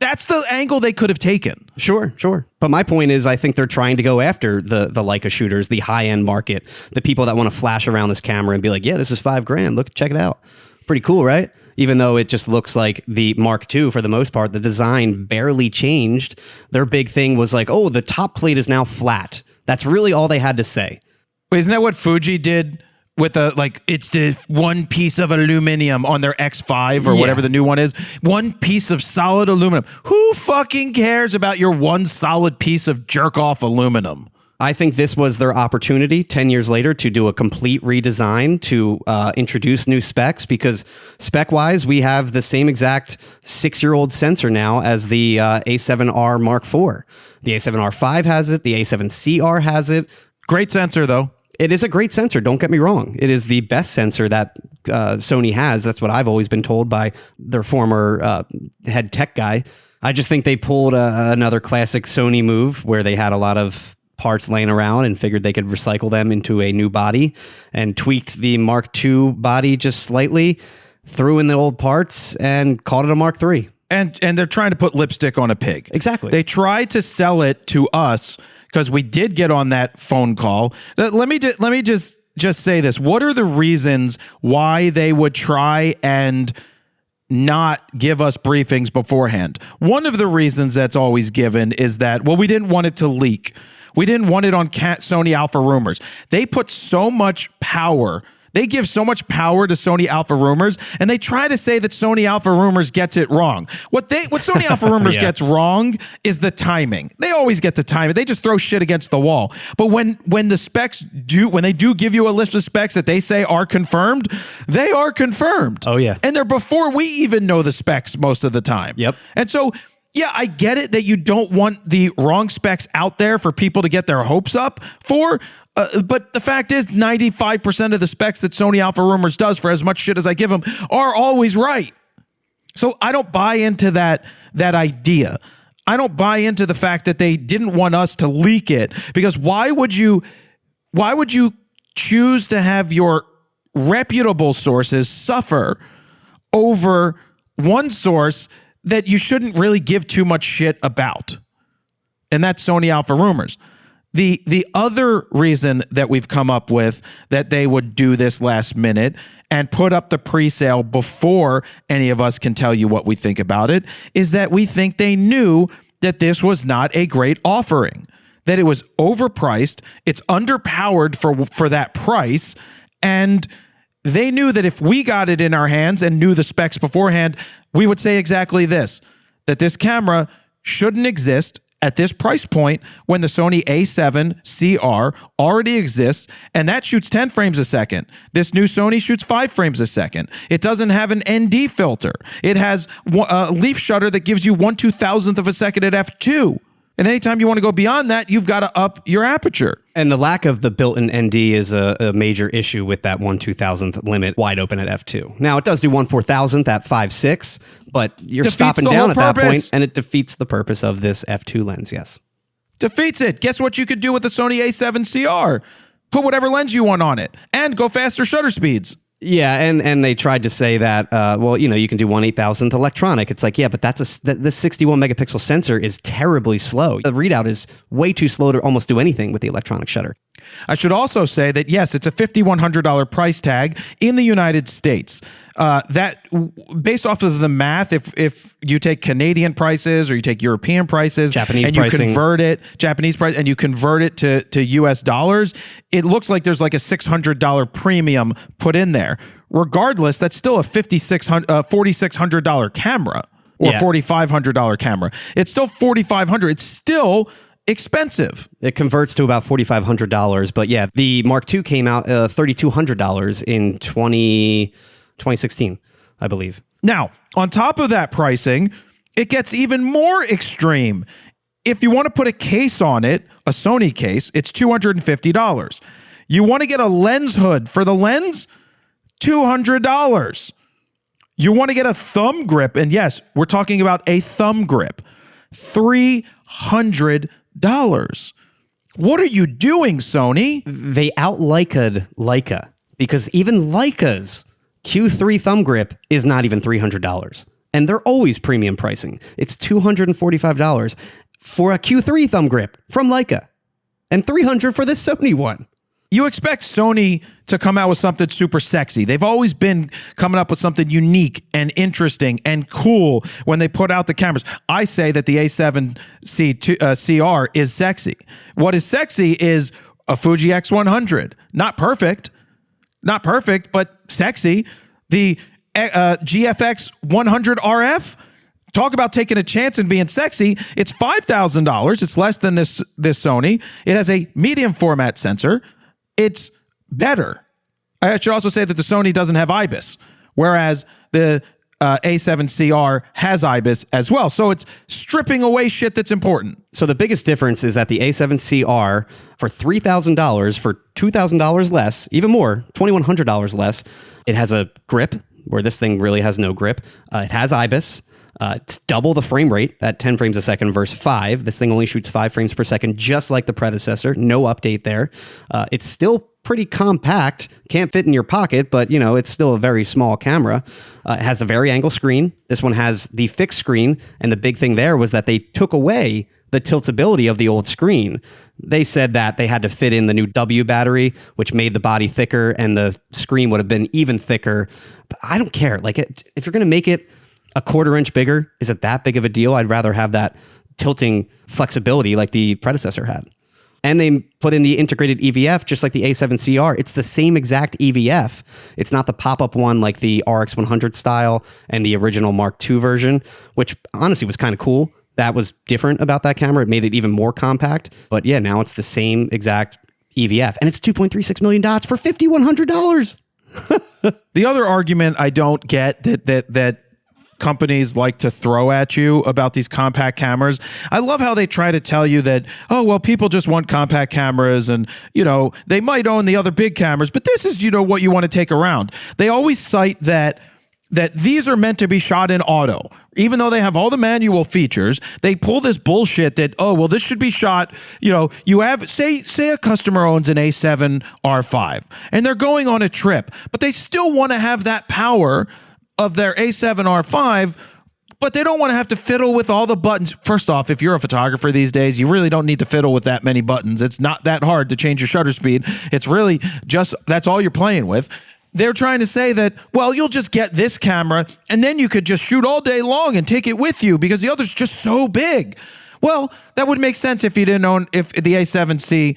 That's the angle they could have taken. Sure. But my point is, I think they're trying to go after the Leica shooters, the high-end market, the people that want to flash around this camera and be like, yeah, this is $5,000. Look, check it out. Pretty cool, right? Even though it just looks like the Mark II for the most part, the design barely changed. Their big thing was like, oh, the top plate is now flat. That's really all they had to say. Wait, isn't that what Fuji did with it's the one piece of aluminum on their X5 or whatever the new one is? One piece of solid aluminum. Who fucking cares about your one solid piece of jerk-off aluminum? I think this was their opportunity 10 years later to do a complete redesign, to introduce new specs, because spec-wise, we have the same exact 6-year-old sensor now as the A7R Mark IV. The A7R5 has it. The A7CR has it. Great sensor, though. It is a great sensor. Don't get me wrong. It is the best sensor that Sony has. That's what I've always been told by their former head tech guy. I just think they pulled another classic Sony move where they had a lot of parts laying around and figured they could recycle them into a new body, and tweaked the Mark II body just slightly, threw in the old parts, and called it a Mark III. And they're trying to put lipstick on a pig. Exactly. They tried to sell it to us because we did get on that phone call. Let me just say this. What are the reasons why they would try and not give us briefings beforehand? One of the reasons that's always given is that, well, we didn't want it to leak. We didn't want it on Sony Alpha Rumors. They put so much power. They give so much power to Sony Alpha Rumors, and they try to say that Sony Alpha Rumors gets it wrong. What Sony Alpha Rumors gets wrong is the timing. They always get the timing. They just throw shit against the wall. But when they do give you a list of specs that they say are confirmed, they are confirmed. Oh, yeah. And they're before we even know the specs most of the time. Yep. And so, yeah, I get it that you don't want the wrong specs out there for people to get their hopes up for. But the fact is, 95% of the specs that Sony Alpha Rumors does, for as much shit as I give them, are always right. So I don't buy into that idea. I don't buy into the fact that they didn't want us to leak it, because why would you choose to have your reputable sources suffer over one source that you shouldn't really give too much shit about? And that's Sony Alpha Rumors. The other reason that we've come up with that they would do this last minute and put up the pre-sale before any of us can tell you what we think about it is that we think they knew that this was not a great offering, that it was overpriced, it's underpowered for that price, and they knew that if we got it in our hands and knew the specs beforehand, we would say exactly this, that this camera shouldn't exist at this price point when the Sony A7 CR already exists, and that shoots 10 frames a second. This new Sony shoots 5 frames a second. It doesn't have an ND filter. It has a leaf shutter that gives you 1/2000th of a second at f2. And anytime you want to go beyond that, you've got to up your aperture. And the lack of the built-in ND is a major issue with that 1/2000th limit wide open at f2. Now, it does do 1/4000th at 5.6, but you're Defeats stopping the down whole at that purpose. point, and it defeats the purpose of this f2 lens, yes. Defeats it. Guess what you could do with the Sony A7 CR? Put whatever lens you want on it and go faster shutter speeds. Yeah, and they tried to say that, you can do 1/8000th electronic. It's like, yeah, but this 61 megapixel sensor is terribly slow. The readout is way too slow to almost do anything with the electronic shutter. I should also say that, yes, it's a $5,100 price tag in the United States. That, based off of the math, if you take Canadian prices or you take European prices, Japanese and pricing, you convert it, Japanese price, and you convert it to US dollars, it looks like there's like a $600 premium put in there. Regardless, that's still a $4,600 camera or $4,500 camera. It's still $4,500. It's still expensive. It converts to about $4,500, but yeah, the Mark II came out $3,200 in 2016, I believe. Now, on top of that pricing, it gets even more extreme. If you want to put a case on it, a Sony case, it's $250. You want to get a lens hood for the lens? $200. You want to get a thumb grip, and yes, we're talking about a thumb grip, $300. What are you doing, Sony? They out-Leica'd Leica, because even Leica's Q3 thumb grip is not even $300. And they're always premium pricing. It's $245 for a Q3 thumb grip from Leica, and $300 for this Sony one. you expect Sony to come out with something super sexy. They've always been coming up with something unique and interesting and cool when they put out the cameras. I say that the A7C CR is sexy. What is sexy is a Fuji X100. Not perfect, but sexy. The GFX 100 RF. Talk about taking a chance and being sexy. It's $5,000. It's less than this Sony. It has a medium format sensor. It's better. I should also say that the Sony doesn't have IBIS, whereas the A7CR has IBIS as well. So it's stripping away shit that's important. So the biggest difference is that the A7CR for $3,000, for $2,000 less, even more, $2,100 less, it has a grip where this thing really has no grip. It has IBIS. It's double the frame rate at 10 frames a second versus 5. This thing only shoots 5 frames per second, just like the predecessor. No update there. It's still pretty compact. Can't fit in your pocket, but it's still a very small camera. It has a vari-angle screen. This one has the fixed screen, and the big thing there was that they took away the tiltability of the old screen. They said that they had to fit in the new W battery, which made the body thicker, and the screen would have been even thicker. But I don't care. If you're going to make it a 1/4 inch bigger, is it that big of a deal? I'd rather have that tilting flexibility like the predecessor had. And they put in the integrated EVF just like the A7CR. It's the same exact EVF. It's not the pop-up one like the RX100 style and the original Mark II version, which honestly was kind of cool. That was different about that camera. It made it even more compact. But yeah, now it's the same exact EVF. And it's $2.36 million for $5,100. The other argument I don't get that companies like to throw at you about these compact cameras. I love how they try to tell you that, oh, well, people just want compact cameras and, they might own the other big cameras, but this is, what you want to take around. They always cite that these are meant to be shot in auto. Even though they have all the manual features, they pull this bullshit that, oh, well, this should be shot, you have, say a customer owns an A7 R5 and they're going on a trip, but they still want to have that power of their A7 R5, but they don't want to have to fiddle with all the buttons. First off, if you're a photographer these days, you really don't need to fiddle with that many buttons. It's not that hard to change your shutter speed. It's really just, that's all you're playing with. They're trying to say that, well, you'll just get this camera and then you could just shoot all day long and take it with you because the other's just so big. Well, that would make sense if the A7CR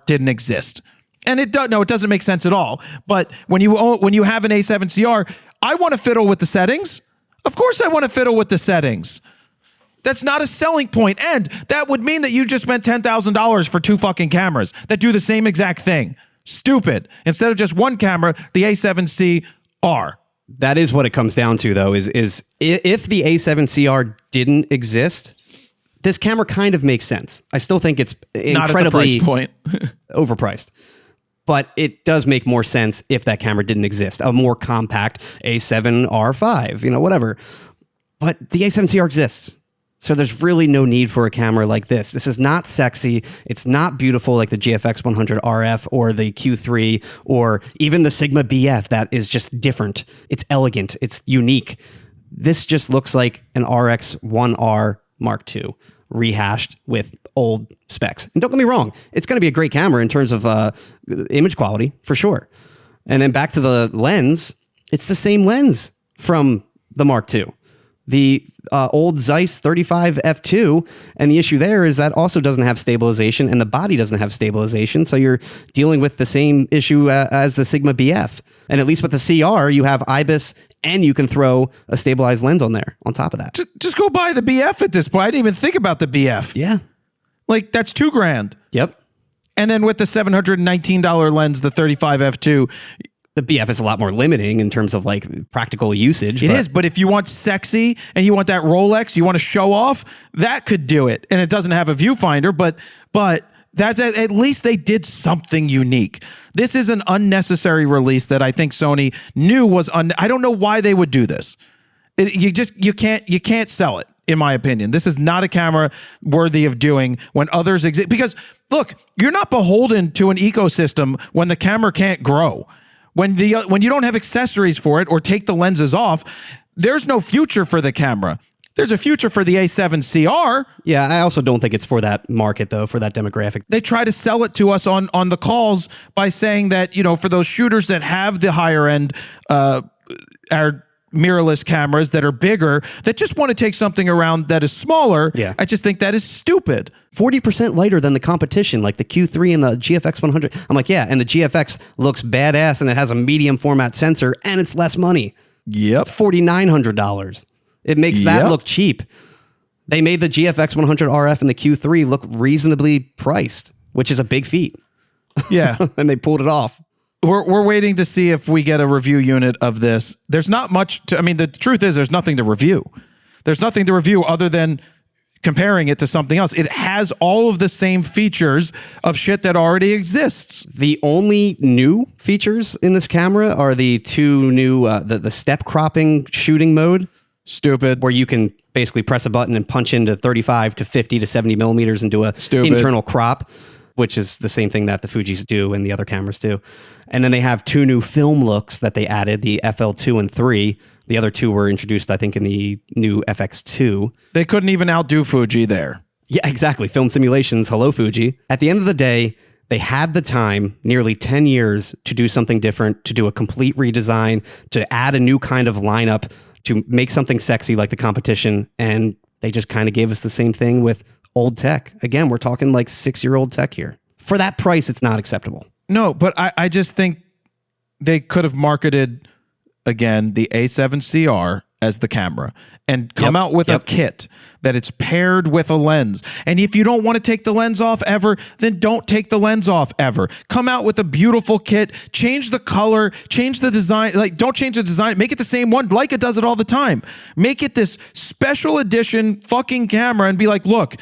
didn't exist. And it doesn't make sense at all. But when you have an A7CR, I want to fiddle with the settings. Of course I want to fiddle with the settings. That's not a selling point. And that would mean that you just spent $10,000 for 2 fucking cameras that do the same exact thing. Stupid. Instead of just one camera, the A7CR. That is what it comes down to, though, is if the A7CR didn't exist, this camera kind of makes sense. I still think it's incredibly not at the price point. overpriced. But it does make more sense if that camera didn't exist. A more compact A7R5, whatever. But the A7CR exists. So there's really no need for a camera like this. This is not sexy. It's not beautiful like the GFX 100 RF or the Q3 or even the Sigma BF that is just different. It's elegant. It's unique. This just looks like an RX1R Mark II rehashed with old specs. And don't get me wrong, it's going to be a great camera in terms of image quality for sure. And then back to the lens, it's the same lens from the Mark II. The old Zeiss 35 f2, and the issue there is that also doesn't have stabilization and the body doesn't have stabilization, so you're dealing with the same issue as the Sigma BF. And at least with the CR, you have IBIS and you can throw a stabilized lens on there on top of that. Just go buy the BF at this point. I didn't even think about the BF. Yeah. That's $2,000. Yep. And then with the $719 lens, the 35 f2, the BF is a lot more limiting in terms of practical usage. It is, but if you want sexy and you want that Rolex, you want to show off, that could do it. And it doesn't have a viewfinder, but that's at least they did something unique. This is an unnecessary release that I think Sony knew was I don't know why they would do this. You can't sell it, in my opinion. This is not a camera worthy of doing when others exist. Because look, you're not beholden to an ecosystem when the camera can't grow. When you don't have accessories for it or take the lenses off, there's no future for the camera. There's a future for the A7CR. Yeah, I also don't think it's for that market, though, for that demographic. They try to sell it to us on the calls by saying that, for those shooters that have the higher end, our mirrorless cameras that are bigger, that just want to take something around that is smaller. Yeah. I just think that is stupid. 40% lighter than the competition, like the Q3 and the GFX 100. I'm like, yeah, and the GFX looks badass, and it has a medium format sensor, and it's less money. Yep. It's $4,900. It makes that look cheap. They made the GFX 100 RF and the Q3 look reasonably priced, which is a big feat. Yeah. And they pulled it off. We're waiting to see if we get a review unit of this. There's not much to, the truth is there's nothing to review. There's nothing to review other than comparing it to something else. It has all of the same features of shit that already exists. The only new features in this camera are the two new, the step cropping shooting mode. Stupid. Where you can basically press a button and punch into 35 to 50 to 70 millimeters and do a internal crop, which is the same thing that the Fujis do and the other cameras do. And then they have two new film looks that they added, the FL2 and 3. The other two were introduced, I think, in the new FX2. They couldn't even outdo Fuji there. Yeah, exactly. Film simulations. Hello, Fuji. At the end of the day, they had the time, nearly 10 years, to do something different, to do a complete redesign, to add a new kind of lineup, to make something sexy like the competition. And they just kind of gave us the same thing with old tech. Again, we're talking like 6-year-old tech here. For that price, it's not acceptable. No, but I just think they could have marketed, again, the A7CR as the camera and come out with a kit that it's paired with a lens. And if you don't want to take the lens off ever, then don't take the lens off ever. Come out with a beautiful kit, change the color, change the design. Like, don't change the design. Make it the same one. Leica does it all the time. Make it this special edition fucking camera and be like, look,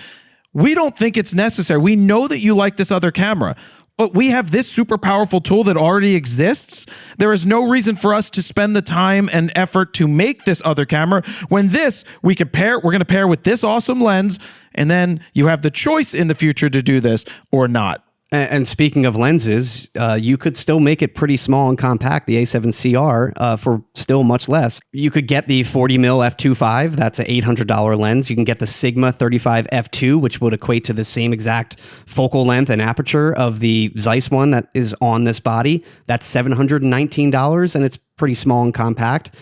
we don't think it's necessary. We know that you like this other camera, but we have this super powerful tool that already exists. There is no reason for us to spend the time and effort to make this other camera when this we're going to pair with this awesome lens, and then you have the choice in the future to do this or not. And speaking of lenses, you could still make it pretty small and compact, the A7CR, for still much less. You could get the 40mm f2.5. That's an $800 lens. You can get the Sigma 35 f2, which would equate to the same exact focal length and aperture of the Zeiss one that is on this body. That's $719, and it's pretty small and compact.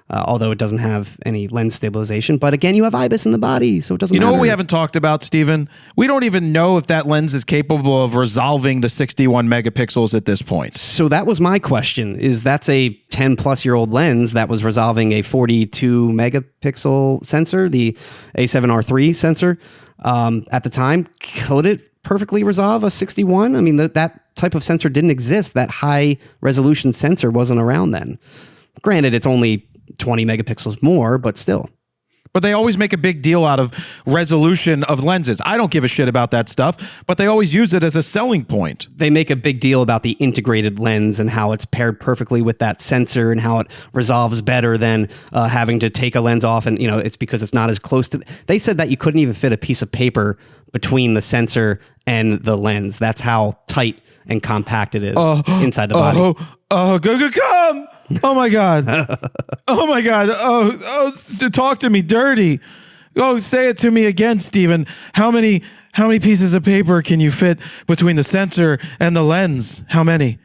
Although it doesn't have any lens stabilization. But again, you have IBIS in the body, so it doesn't matter. You know what we haven't talked about, Steven? We don't even know if that lens is capable of resolving the 61 megapixels at this point. So that was my question, is that's a 10-plus-year-old lens that was resolving a 42 megapixel sensor, the A7R3 sensor. At the time, could it perfectly resolve a 61? I mean, that type of sensor didn't exist. That high-resolution sensor wasn't around then. Granted, it's only 20 megapixels more, but still. But they always make a big deal out of resolution of lenses. I don't give a shit about that stuff, but they always use it as a selling point. They make a big deal about the integrated lens and how it's paired perfectly with that sensor and how it resolves better than having to take a lens off. And, it's because it's not as close to... They said that you couldn't even fit a piece of paper between the sensor and the lens. That's how tight and compact it is inside the body. Come! Oh my God. Oh my God. Talk to me dirty. Oh, say it to me again, Steven. How many pieces of paper can you fit between the sensor and the lens? How many?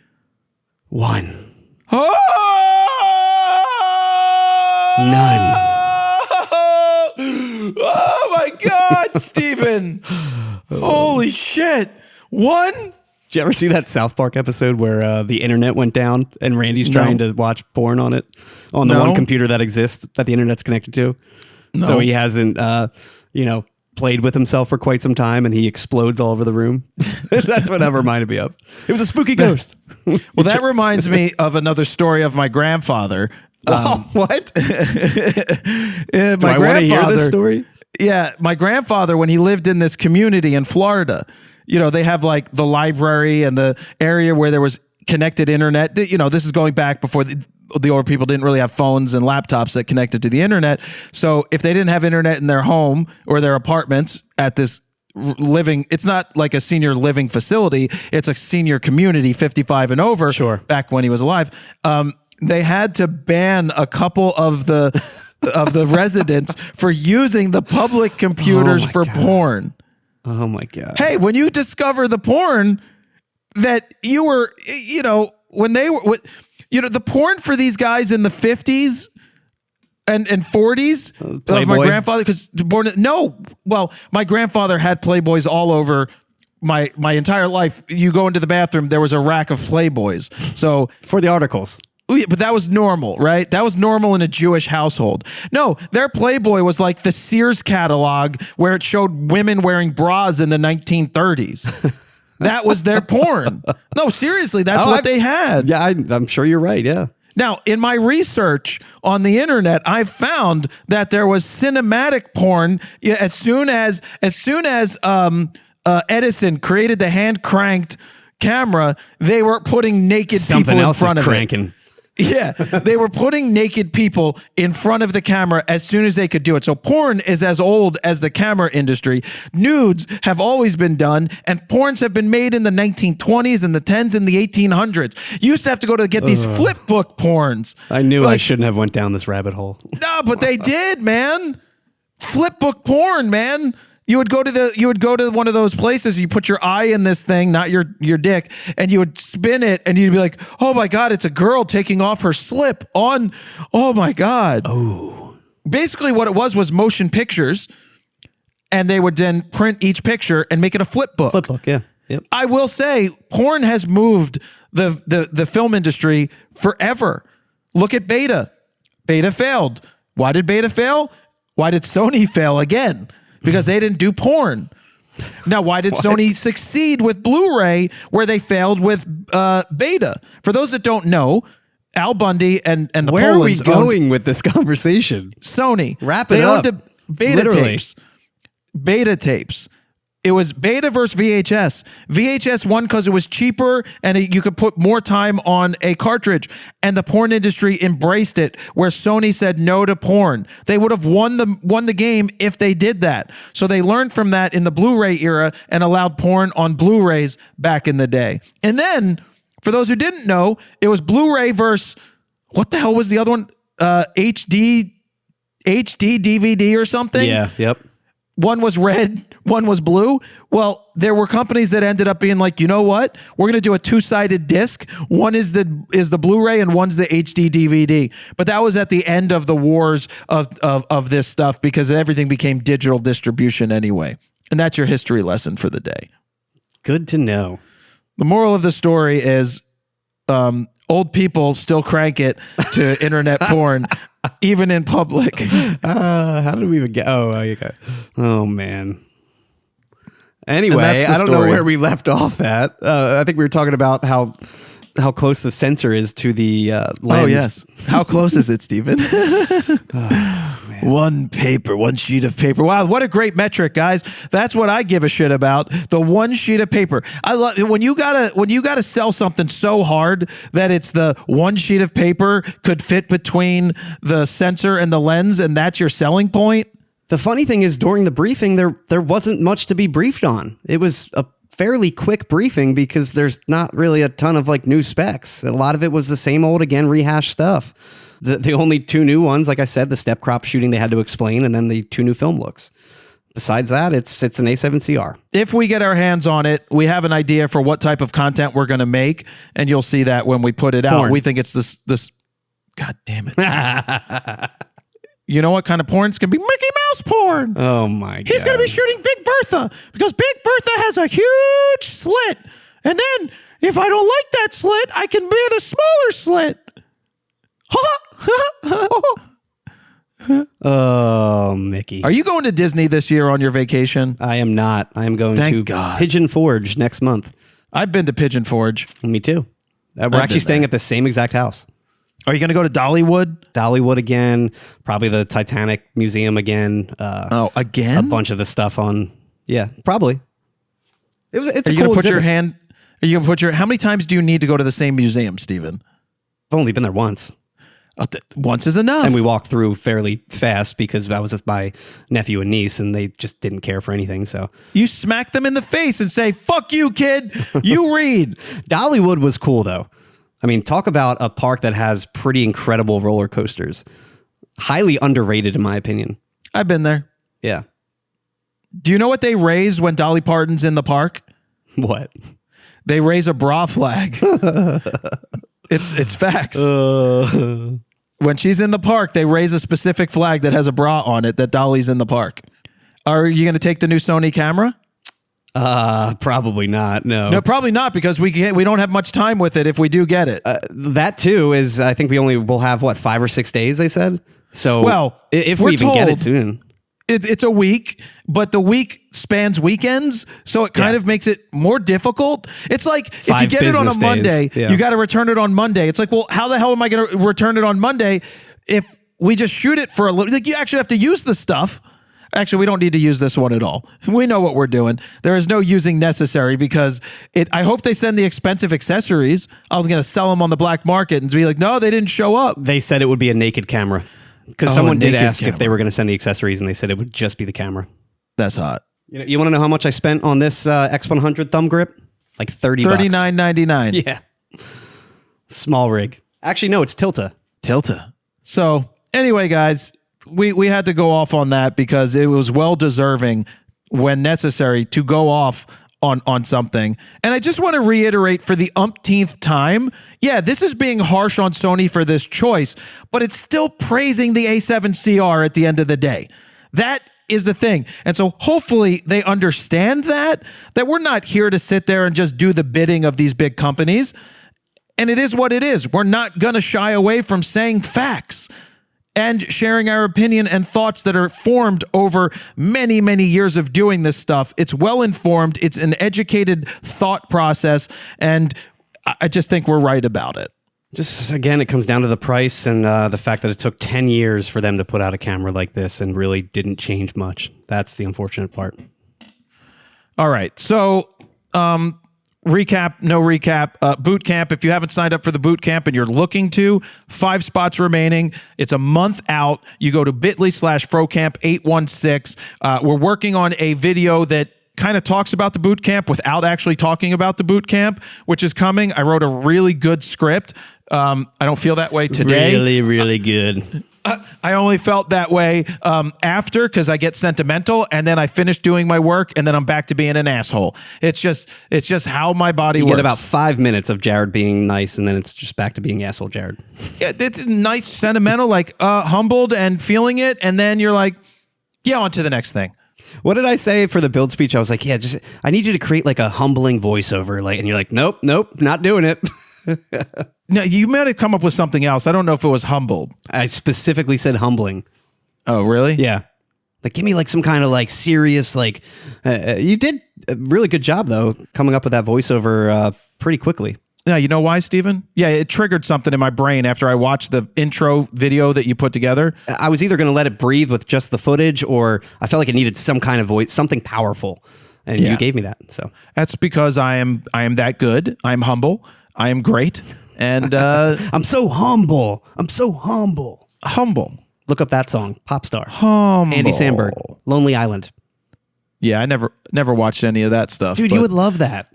1. Oh! None. Oh my God, Steven. Holy shit. 1? Did you ever see that South Park episode where the internet went down and Randy's trying to watch porn on it, on the one computer that exists that the internet's connected to? No. So he hasn't, played with himself for quite some time, and he explodes all over the room. That's what that reminded me of. It was a spooky ghost. Well, that reminds me of another story of my grandfather. What? Do I want to hear this story? Yeah, my grandfather, when he lived in this community in Florida, they have like the library and the area where there was connected internet. This is going back before the older people didn't really have phones and laptops that connected to the internet. So if they didn't have internet in their home or their apartments at this living, it's not like a senior living facility. It's a senior community, 55 and over. Sure. Back when he was alive. They had to ban a couple of the of the residents for using the public computers for porn. Oh my God. Hey, when you discover the porn that you were, when they were, the porn for these guys in the 50s and 40s of my grandfather, my grandfather had Playboys all over my entire life. You go into the bathroom, there was a rack of Playboys. So for the articles. But that was normal, right? That was normal in a Jewish household. No, their Playboy was like the Sears catalog where it showed women wearing bras in the 1930s. That was their porn. No, seriously, that's what they had. Yeah, I'm sure you're right. Yeah. Now, in my research on the internet, I found that there was cinematic porn as soon as Edison created the hand cranked camera. They were putting naked people in front of it. Yeah, they were putting naked people in front of the camera as soon as they could do it. So porn is as old as the camera industry. Nudes have always been done, and porns have been made in the 1920s and the 10s and the 1800s. You used to have to go to get these flip book porns. I knew I shouldn't have went down this rabbit hole. No, but they did, man. Flip book porn, man. You would go to one of those places, you put your eye in this thing, not your dick, and you would spin it and you'd be like, "Oh my God, it's a girl taking off her slip on, oh my God." Oh. Basically what it was motion pictures, and they would then print each picture and make it a flip book. Flip book, yeah. Yep. I will say porn has moved the film industry forever. Look at Beta. Beta failed. Why did Beta fail? Why did Sony fail again? Because they didn't do porn. Now, why did Sony succeed with Blu-ray where they failed with Beta? For those that don't know, Al Bundy and the Polins. Where are we going with this conversation? Sony. Wrap it up. They owned the Beta tapes. Beta tapes. It was Beta versus VHS. VHS won because it was cheaper and you could put more time on a cartridge. And the porn industry embraced it, where Sony said no to porn. They would have won the game if they did that. So they learned from that in the Blu-ray era and allowed porn on Blu-rays back in the day. And then, for those who didn't know, it was Blu-ray versus, what the hell was the other one? HD DVD or something? Yeah, yep. One was red, one was blue. Well, there were companies that ended up being like, you know what? We're going to do a two-sided disc. One is the Blu-ray and one's the HD DVD. But that was at the end of the wars of this stuff, because everything became digital distribution anyway. And that's your history lesson for the day. Good to know. The moral of the story is old people still crank it to internet porn. Even in public. How did we even get? Oh, okay. Oh man. Anyway, I don't know where we left off at. I think we were talking about how close the sensor is to the lens. Oh yes. How close is it, Stephen? One sheet of paper. Wow, what a great metric, guys. That's what I give a shit about. The one sheet of paper. I love when you gotta sell something so hard that it's the one sheet of paper could fit between the sensor and the lens, and that's your selling point. The funny thing is, during the briefing, there wasn't much to be briefed on. It was a fairly quick briefing because there's not really a ton of like new specs. A lot of it was the same old, again, rehashed stuff. The only two new ones, like I said, the step crop shooting they had to explain, and then the two new film looks. Besides that, it's an A7CR. If we get our hands on it, we have an idea for what type of content we're going to make, and you'll see that when we put it out. We think it's this. God damn it! You know what kind of porn? It's going to be Mickey Mouse porn. Oh my God! He's going to be shooting Big Bertha because Big Bertha has a huge slit, and then if I don't like that slit, I can make a smaller slit. Oh, Mickey. Are you going to Disney this year on your vacation? I am not. I am going to Pigeon Forge next month. I've been to Pigeon Forge. Me too. We're actually staying at the same exact house. Are you going to go to Dollywood? Dollywood again. Probably the Titanic Museum again. Again? A bunch of the stuff on. Yeah, probably. It's Are a you cool going to put exhibit. your hand? Are you going to put your? How many times do you need to go to the same museum, Stephen? I've only been there once. Once is enough. And we walked through fairly fast because I was with my nephew and niece, and they just didn't care for anything. So you smack them in the face and say, "Fuck you, kid. You read." Dollywood was cool though. I mean, talk about a park that has pretty incredible roller coasters. Highly underrated, in my opinion. I've been there. Yeah. Do you know what they raise when Dolly Parton's in the park? What? They raise a bra flag. It's facts. When she's in the park, they raise a specific flag that has a bra on it that Dolly's in the park. Are you going to take the new Sony camera? Probably not. No, probably not, because we don't have much time with it if we do get it. That too is, I think will have 5 or 6 days, they said. So well, if we're we even get told it soon. It's a week, but the week spans weekends, so it kind of makes it more difficult. It's like if you 5 get it on a business Monday, days. you got to return it on Monday. It's like, well, how the hell am I going to return it on Monday if we just shoot it for a little? Like, you actually have to use the stuff. Actually, we don't need to use this one at all. We know what we're doing. There is no using necessary, because I hope they send the expensive accessories. I was going to sell them on the black market and be like, no, they didn't show up. They said it would be a naked camera. Because someone did ask if they were going to send the accessories, and they said it would just be the camera. That's hot. You want to know how much I spent on this X100 thumb grip? Like $30. $39.99. Yeah. Small rig. Actually, no, it's Tilta. So anyway, guys, we had to go off on that because it was well deserving when necessary to go off on something. And I just want to reiterate for the umpteenth time, yeah, this is being harsh on Sony for this choice, but it's still praising the A7CR at the end of the day. That is the thing. And so hopefully they understand that we're not here to sit there and just do the bidding of these big companies. And it is what it is. We're not going to shy away from saying facts and sharing our opinion and thoughts that are formed over many, many years of doing this stuff. It's well informed. It's an educated thought process. And I just think we're right about it. Just, again, it comes down to the price and the fact that it took 10 years for them to put out a camera like this and really didn't change much. That's the unfortunate part. All right. So, recap, no recap. Bootcamp, if you haven't signed up for the bootcamp and you're looking to, 5 spots remaining. It's a month out. You go to bit.ly/FroCamp816. We're working on a video that kind of talks about the bootcamp without actually talking about the bootcamp, which is coming. I wrote a really good script. I don't feel that way today. Really, really good. I only felt that way after, because I get sentimental, and then I finish doing my work, and then I'm back to being an asshole. It's just how my body works. You get about 5 minutes of Jared being nice, and then it's just back to being asshole Jared. Yeah, it's nice, sentimental, like humbled and feeling it, and then you're like, yeah, on to the next thing. What did I say for the build speech? I was like, yeah, I need you to create like a humbling voiceover, and you're like, nope, not doing it. No, you might have come up with something else. I don't know if it was humbled. I specifically said humbling. Oh, really? Yeah. Like, give me like some kind of like serious, like, you did a really good job though, coming up with that voiceover pretty quickly. Yeah, you know why, Steven? Yeah, it triggered something in my brain after I watched the intro video that you put together. I was either going to let it breathe with just the footage, or I felt like it needed some kind of voice, something powerful. And you gave me that. So that's because I am that good. I'm humble. I am great. And I'm so humble. Humble. Look up that song, Pop Star. Humble. Andy Samberg, Lonely Island. Yeah, I never watched any of that stuff. Dude, you would love that.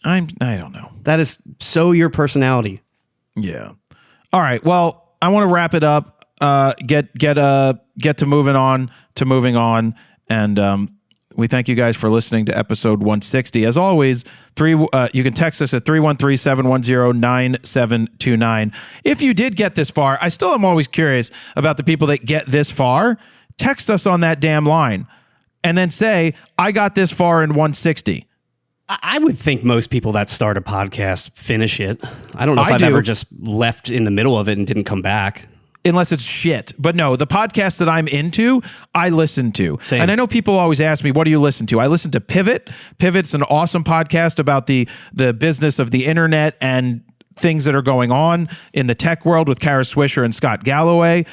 I don't know. That is so your personality. Yeah. All right. Well, I want to wrap it up. Get to moving on, and we thank you guys for listening to episode 160. As always, you can text us at 313-710-9729. If you did get this far, I still am always curious about the people that get this far. Text us on that damn line and then say, I got this far in 160. I would think most people that start a podcast finish it. I don't know if I've ever just left in the middle of it and didn't come back. Unless it's shit. But no, the podcast that I'm into, I listen to. Same. And I know people always ask me, what do you listen to? I listen to Pivot. Pivot's an awesome podcast about the business of the internet and things that are going on in the tech world with Kara Swisher and Scott Galloway.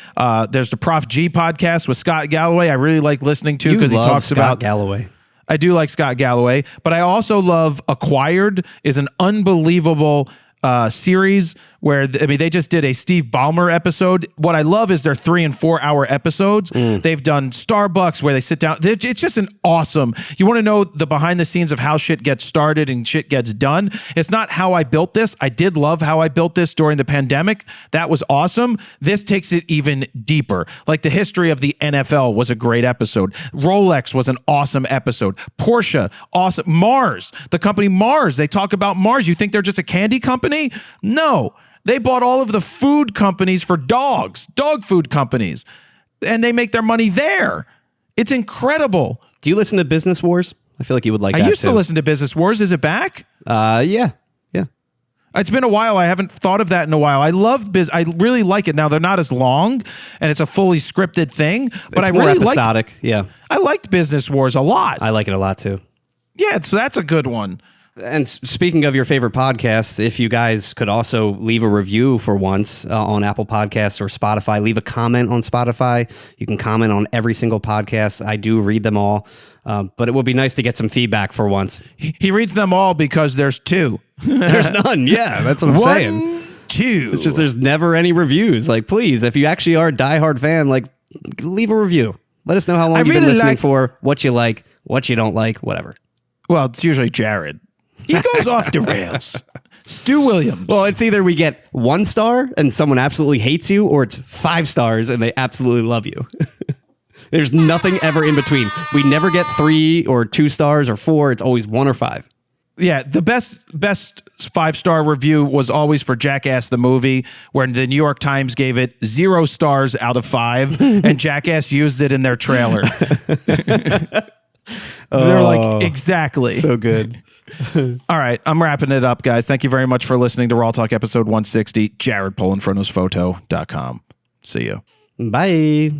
There's the Prof G podcast with Scott Galloway. I really like listening to because he talks about Galloway. I do like Scott Galloway, but I also love Acquired. Is an unbelievable series where they just did a Steve Ballmer episode. What I love is their 3 and 4 hour episodes. They've done Starbucks where they sit down. It's just an awesome. You want to know the behind the scenes of how shit gets started and shit gets done. It's not how I built this. I did love how I built this during the pandemic. That was awesome. This takes it even deeper. Like the history of the NFL was a great episode. Rolex was an awesome episode. Porsche, awesome. Mars, the company Mars. They talk about Mars. You think they're just a candy company? No. They bought all of the food companies for dogs, dog food companies, and they make their money there. It's incredible. Do you listen to Business Wars? I feel like you would like that I used too. to listen to Business Wars. Is it back? Yeah. It's been a while. I haven't thought of that in a while. I love I really like it. Now they're not as long, and it's a fully scripted thing. But It's I more really episodic. Yeah, I liked Business Wars a lot. I like it a lot too. Yeah, so that's a good one. And speaking of your favorite podcasts, if you guys could also leave a review for once on Apple Podcasts or Spotify, leave a comment on Spotify. You can comment on every single podcast. I do read them all, but it would be nice to get some feedback for once. He reads them all because there's 2. There's none. Yeah, that's what I'm saying. 2. It's just there's never any reviews. Like, please, if you actually are a diehard fan, like, leave a review. Let us know how long you've been listening for, what you like, what you don't like, whatever. Well, it's usually Jared. He goes off the rails. Stu Williams. Well, it's either we get 1 star and someone absolutely hates you, or it's 5 stars and they absolutely love you. There's nothing ever in between. We never get 3 or 2 stars or 4. It's always 1 or 5. Yeah, the best 5-star review was always for Jackass the movie, where the New York Times gave it 0 stars out of 5, and Jackass used it in their trailer. They're like, exactly. So good. All right, I'm wrapping it up, guys. Thank you very much for listening to RAWtalk episode 160. Jared Polin, FronosPhoto.com. See you. Bye.